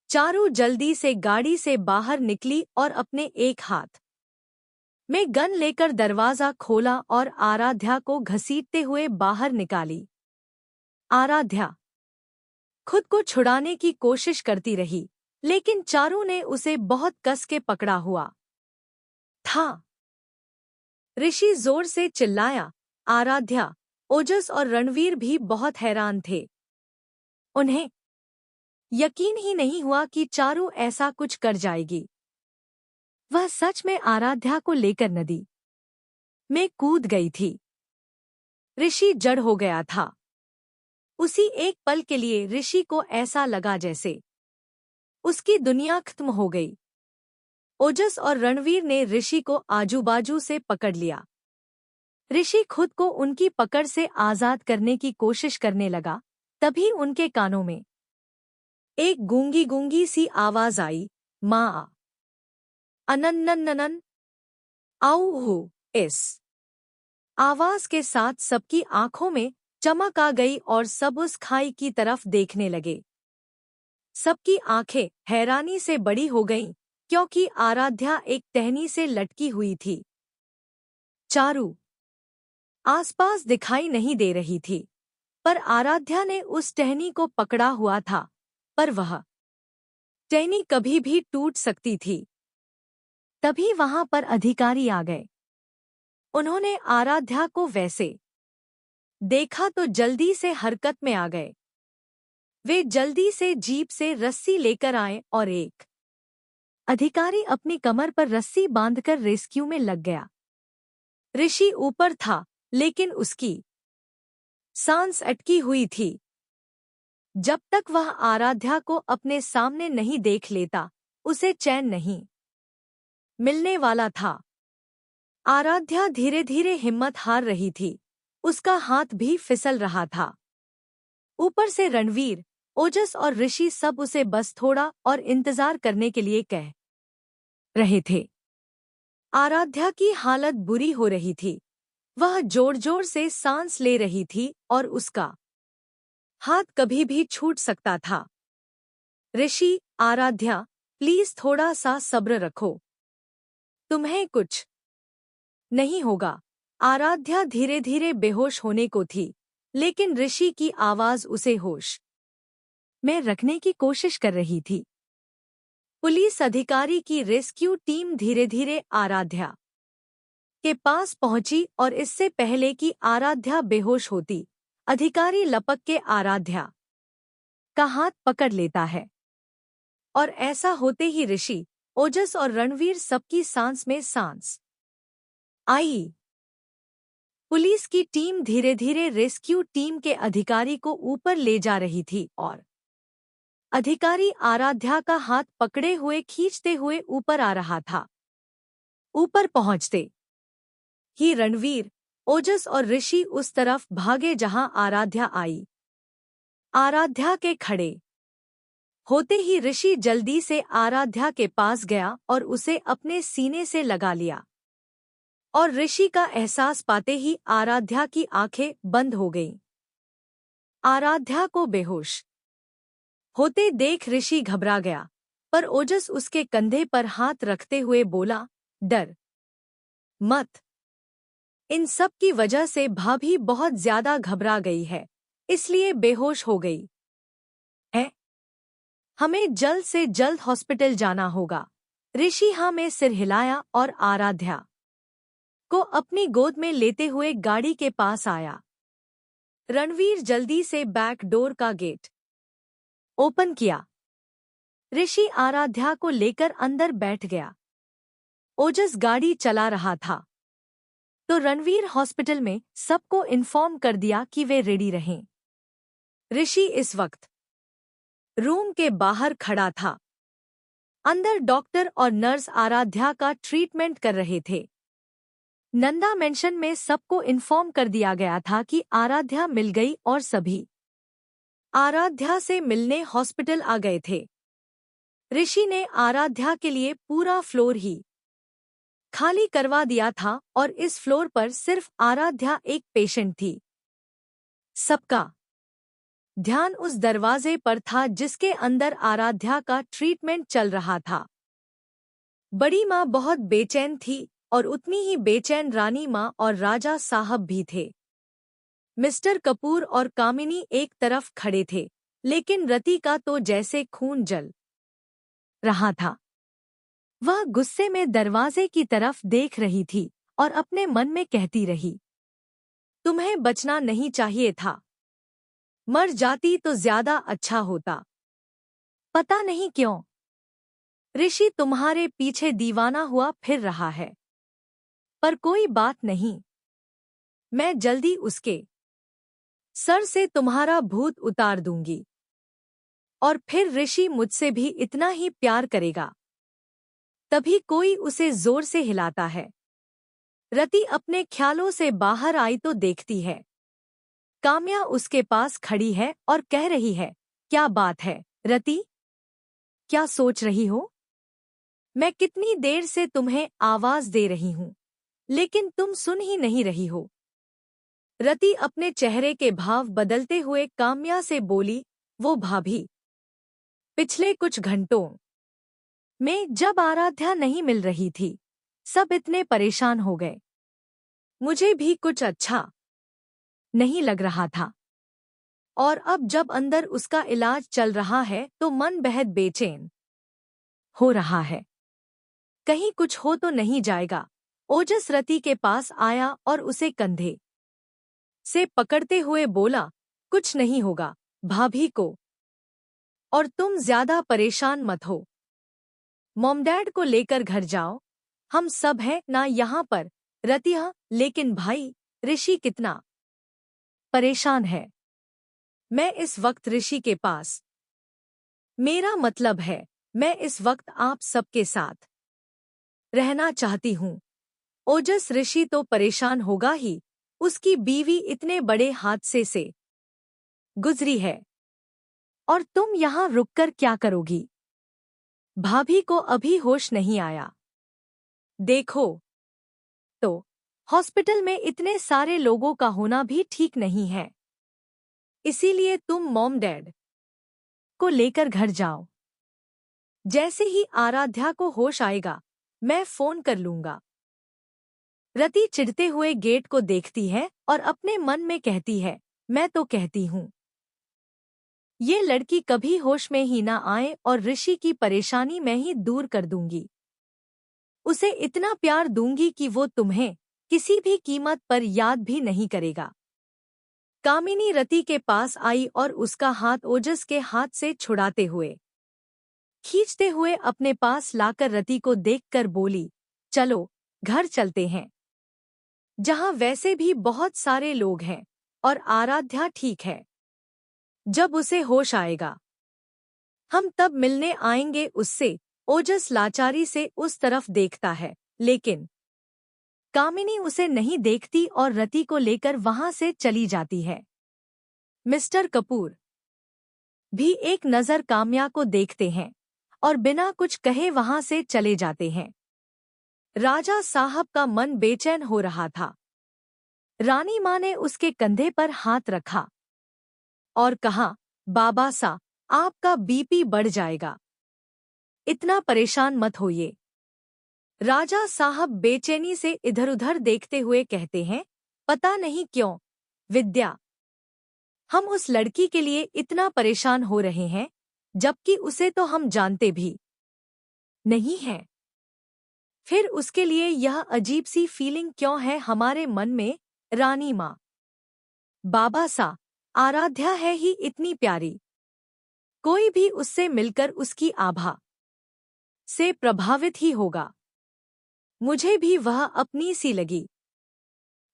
[SPEAKER 1] चारू जल्दी से गाड़ी से बाहर निकली और अपने एक हाथ में गन लेकर दरवाजा खोला और आराध्या को घसीटते हुए बाहर निकाली। आराध्या खुद को छुड़ाने की कोशिश करती रही, लेकिन चारू ने उसे बहुत कस के पकड़ा हुआ था। ऋषि जोर से चिल्लाया। आराध्या, ओजस और रणवीर भी बहुत हैरान थे। उन्हें यकीन ही नहीं हुआ कि चारू ऐसा कुछ कर जाएगी। वह सच में आराध्या को लेकर नदी में कूद गई थी। ऋषि जड़ हो गया था। उसी एक पल के लिए ऋषि को ऐसा लगा जैसे उसकी दुनिया खत्म हो गई। ओजस और रणवीर ने ऋषि को आजू-बाजू से पकड़ लिया। ऋषि खुद को उनकी पकड़ से आजाद करने की कोशिश करने लगा। तभी उनके कानों में एक गूंगी गूंगी सी आवाज आई, माँ। अनन्नननन। आओ हो। इस आवाज के साथ सबकी आंखों में चमक आ गई और सब उस खाई की तरफ देखने लगे। सबकी आंखें हैरानी से बड़ी हो गईं, क्योंकि आराध्या एक टहनी से लटकी हुई थी। चारू आसपास दिखाई नहीं दे रही थी, पर आराध्या ने उस टहनी को पकड़ा हुआ था, पर वह टहनी कभी भी टूट सकती थी। तभी वहां पर अधिकारी आ गए। उन्होंने आराध्या को वैसे देखा तो जल्दी से हरकत में आ गए। वे जल्दी से जीप से रस्सी लेकर आए और एक अधिकारी अपनी कमर पर रस्सी बांधकर रेस्क्यू में लग गया। ऋषि ऊपर था, लेकिन उसकी सांस अटकी हुई थी। जब तक वह आराध्या को अपने सामने नहीं देख लेता, उसे चैन नहीं मिलने वाला था। आराध्या धीरे धीरे हिम्मत हार रही थी, उसका हाथ भी फिसल रहा था। ऊपर से रणवीर, ओजस और ऋषि सब उसे बस थोड़ा और इंतजार करने के लिए कह रहे थे। आराध्या की हालत बुरी हो रही थी। वह जोर जोर से सांस ले रही थी और उसका हाथ कभी भी छूट सकता था। ऋषि, आराध्या, प्लीज थोड़ा सा सब्र रखो, तुम्हें कुछ नहीं होगा। आराध्या धीरे धीरे बेहोश होने को थी, लेकिन ऋषि की आवाज उसे होश में रखने की कोशिश कर रही थी। पुलिस अधिकारी की रेस्क्यू टीम धीरे धीरे आराध्या के पास पहुंची और इससे पहले कि आराध्या बेहोश होती, अधिकारी लपक के आराध्या का हाथ पकड़ लेता है। और ऐसा होते ही ऋषि, ओजस और रणवीर सबकी सांस में सांस आई। पुलिस की टीम धीरे धीरे रेस्क्यू टीम के अधिकारी को ऊपर ले जा रही थी और अधिकारी आराध्या का हाथ पकड़े हुए खींचते हुए ऊपर आ रहा था। ऊपर पहुंचते ही रणवीर, ओजस और ऋषि उस तरफ भागे जहां आराध्या आई। आराध्या के खड़े होते ही ऋषि जल्दी से आराध्या के पास गया और उसे अपने सीने से लगा लिया। और ऋषि का एहसास पाते ही आराध्या की आंखें बंद हो गईं। आराध्या को बेहोश होते देख ऋषि घबरा गया, पर ओजस उसके कंधे पर हाथ रखते हुए बोला, डर मत। इन सब की वजह से भाभी बहुत ज्यादा घबरा गई है, इसलिए बेहोश हो गई है। हमें जल्द से जल्द हॉस्पिटल जाना होगा। ऋषि हाँ में सिर हिलाया और आराध्या को अपनी गोद में लेते हुए गाड़ी के पास आया। रणवीर जल्दी से बैक डोर का गेट ओपन किया। ऋषि आराध्या को लेकर अंदर बैठ गया। ओजस गाड़ी चला रहा था, तो रणवीर हॉस्पिटल में सबको इन्फॉर्म कर दिया कि वे रेडी रहें। ऋषि इस वक्त रूम के बाहर खड़ा था। अंदर डॉक्टर और नर्स आराध्या का ट्रीटमेंट कर रहे थे। नंदा मेंशन में सबको इन्फॉर्म कर दिया गया था कि आराध्या मिल गई और सभी आराध्या से मिलने हॉस्पिटल आ गए थे। ऋषि ने आराध्या के लिए पूरा फ्लोर ही खाली करवा दिया था और इस फ्लोर पर सिर्फ आराध्या एक पेशेंट थी। सबका ध्यान उस दरवाजे पर था जिसके अंदर आराध्या का ट्रीटमेंट चल रहा था। बड़ी माँ बहुत बेचैन थी और उतनी ही बेचैन रानी माँ और राजा साहब भी थे। मिस्टर कपूर और कामिनी एक तरफ खड़े थे, लेकिन रति का तो जैसे खून जल रहा था। वह गुस्से में दरवाजे की तरफ देख रही थी और अपने मन में कहती रही, तुम्हें बचना नहीं चाहिए था, मर जाती तो ज्यादा अच्छा होता। पता नहीं क्यों ऋषि तुम्हारे पीछे दीवाना हुआ फिर रहा है, पर कोई बात नहीं, मैं जल्दी उसके सर से तुम्हारा भूत उतार दूंगी और फिर ऋषि मुझसे भी इतना ही प्यार करेगा। तभी कोई उसे जोर से हिलाता है। रति अपने ख्यालों से बाहर आई तो देखती है काम्या उसके पास खड़ी है और कह रही है, क्या बात है रति, क्या सोच रही हो? मैं कितनी देर से तुम्हें आवाज दे रही हूँ, लेकिन तुम सुन ही नहीं रही हो। रति अपने चेहरे के भाव बदलते हुए काम्या से बोली, वो भाभी, पिछले कुछ घंटों में जब आराध्या नहीं मिल रही थी, सब इतने परेशान हो गए। मुझे भी कुछ अच्छा नहीं लग रहा था। और अब जब अंदर उसका इलाज चल रहा है तो मन बेहद बेचैन हो रहा है। कहीं कुछ हो तो नहीं जाएगा। ओजस रति के पास आया और उसे कंधे से पकड़ते हुए बोला, कुछ नहीं होगा भाभी को, और तुम ज्यादा परेशान मत हो। मॉम डैड को लेकर घर जाओ, हम सब हैं ना यहाँ पर। रतिया, लेकिन भाई, ऋषि कितना परेशान है। मैं इस वक्त ऋषि के पास, मेरा मतलब है, मैं इस वक्त आप सबके साथ रहना चाहती हूँ। ओजस, ऋषि तो परेशान होगा ही, उसकी बीवी इतने बड़े हादसे से गुजरी है, और तुम यहाँ रुककर क्या करोगी। भाभी को अभी होश नहीं आया। देखो तो हॉस्पिटल में इतने सारे लोगों का होना भी ठीक नहीं है, इसीलिए तुम मॉम डैड को लेकर घर जाओ। जैसे ही आराध्या को होश आएगा, मैं फोन कर लूंगा। रति चिढ़ते हुए गेट को देखती है और अपने मन में कहती है, मैं तो कहती हूँ ये लड़की कभी होश में ही ना आए और ऋषि की परेशानी मैं ही दूर कर दूंगी। उसे इतना प्यार दूंगी कि वो तुम्हें किसी भी कीमत पर याद भी नहीं करेगा। कामिनी रति के पास आई और उसका हाथ ओजस के हाथ से छुड़ाते हुए खींचते हुए अपने पास लाकर रति को देखकर बोली, चलो घर चलते हैं, जहां वैसे भी बहुत सारे लोग हैं और आराध्या ठीक है। जब उसे होश आएगा हम तब मिलने आएंगे उससे। ओजस लाचारी से उस तरफ देखता है, लेकिन कामिनी उसे नहीं देखती और रति को लेकर वहां से चली जाती है। मिस्टर कपूर भी एक नज़र काम्या को देखते हैं और बिना कुछ कहे वहां से चले जाते हैं। राजा साहब का मन बेचैन हो रहा था। रानी माँ ने उसके कंधे पर हाथ रखा और कहा, बाबा सा, आपका बीपी बढ़ जाएगा, इतना परेशान मत होइए। राजा साहब बेचैनी से इधर-उधर देखते हुए कहते हैं, पता नहीं क्यों विद्या, हम उस लड़की के लिए इतना परेशान हो रहे हैं, जबकि उसे तो हम जानते भी नहीं हैं। फिर उसके लिए यह अजीब सी फीलिंग क्यों है हमारे मन में। रानी माँ, बाबा सा, आराध्या है ही इतनी प्यारी, कोई भी उससे मिलकर उसकी आभा से प्रभावित ही होगा। मुझे भी वह अपनी सी लगी,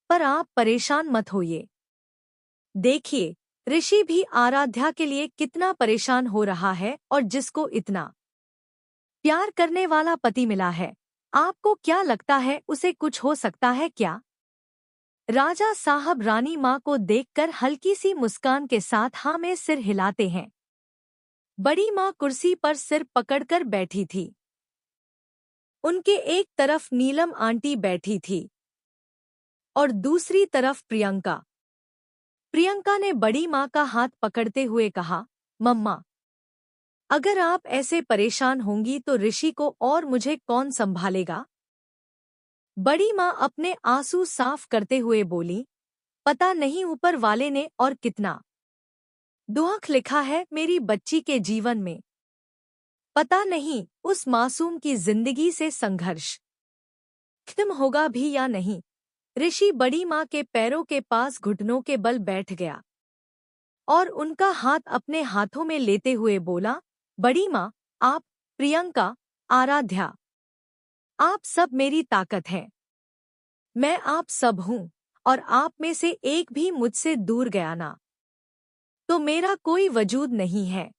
[SPEAKER 1] पर आप परेशान मत होइए। देखिए, ऋषि भी आराध्या के लिए कितना परेशान हो रहा है और जिसको इतना प्यार करने वाला पति मिला है, आपको क्या लगता है उसे कुछ हो सकता है क्या। राजा साहब रानी माँ को देखकर हल्की सी मुस्कान के साथ हाँ में सिर हिलाते हैं। बड़ी माँ कुर्सी पर सिर पकड़कर बैठी थी। उनके एक तरफ नीलम आंटी बैठी थी और दूसरी तरफ प्रियंका। प्रियंका ने बड़ी माँ का हाथ पकड़ते हुए कहा, मम्मा, अगर आप ऐसे परेशान होंगी तो ऋषि को और मुझे कौन संभालेगा। बड़ी माँ अपने आंसू साफ करते हुए बोली, पता नहीं ऊपर वाले ने और कितना दुख लिखा है मेरी बच्ची के जीवन में। पता नहीं उस मासूम की जिंदगी से संघर्ष खत्म होगा भी या नहीं। ऋषि बड़ी माँ के पैरों के पास घुटनों के बल बैठ गया और उनका हाथ अपने हाथों में लेते हुए बोला, बड़ी माँ, आप, प्रियंका, आराध्या, आप सब मेरी ताकत हैं। मैं आप सब हूँ, और आप में से एक भी मुझसे दूर गया ना तो मेरा कोई वजूद नहीं है।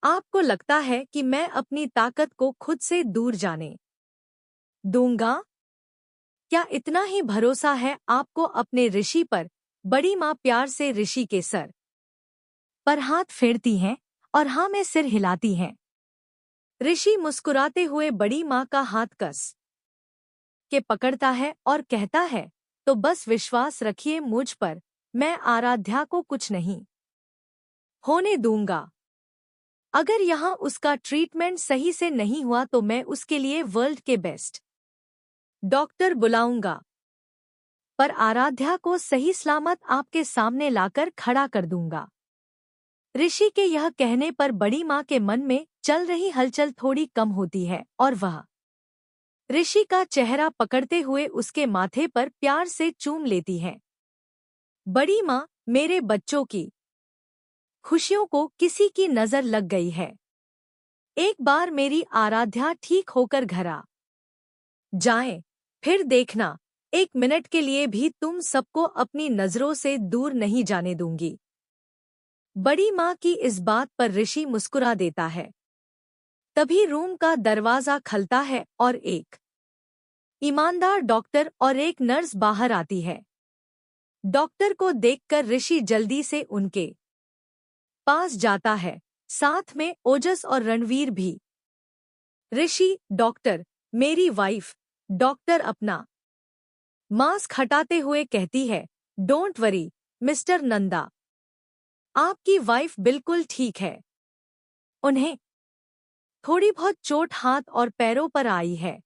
[SPEAKER 1] आपको लगता है कि मैं अपनी ताकत को खुद से दूर जाने दूंगा? क्या इतना ही भरोसा है आपको अपने ऋषि पर। बड़ी माँ प्यार से ऋषि के सर पर हाथ फेरती हैं और हाँ में सिर हिलाती हैं। ऋषि मुस्कुराते हुए बड़ी माँ का हाथ कस के पकड़ता है और कहता है, तो बस विश्वास रखिए मुझ पर, मैं आराध्या को कुछ नहीं होने दूंगा। अगर यहाँ उसका ट्रीटमेंट सही से नहीं हुआ तो मैं उसके लिए वर्ल्ड के बेस्ट डॉक्टर बुलाऊंगा, पर आराध्या को सही सलामत आपके सामने लाकर खड़ा कर दूंगा। ऋषि के यह कहने पर बड़ी माँ के मन में चल रही हलचल थोड़ी कम होती है और वह ऋषि का चेहरा पकड़ते हुए उसके माथे पर प्यार से चूम लेती है। बड़ी माँ, मेरे बच्चों की खुशियों को किसी की नजर लग गई है। एक बार मेरी आराध्या ठीक होकर घर आ जाए, फिर देखना, 1 मिनट के लिए भी तुम सबको अपनी नजरों से दूर नहीं जाने दूंगी। बड़ी माँ की इस बात पर ऋषि मुस्कुरा देता है। तभी रूम का दरवाजा खुलता है और एक ईमानदार डॉक्टर और एक नर्स बाहर आती है। डॉक्टर को देखकर ऋषि जल्दी से उनके पास जाता है, साथ में ओजस और रणवीर भी। ऋषि, डॉक्टर, मेरी वाइफ। डॉक्टर अपना मास्क हटाते हुए कहती है, डोंट वरी मिस्टर नंदा, आपकी वाइफ बिल्कुल ठीक है। उन्हें थोड़ी बहुत चोट हाथ और पैरों पर आई है,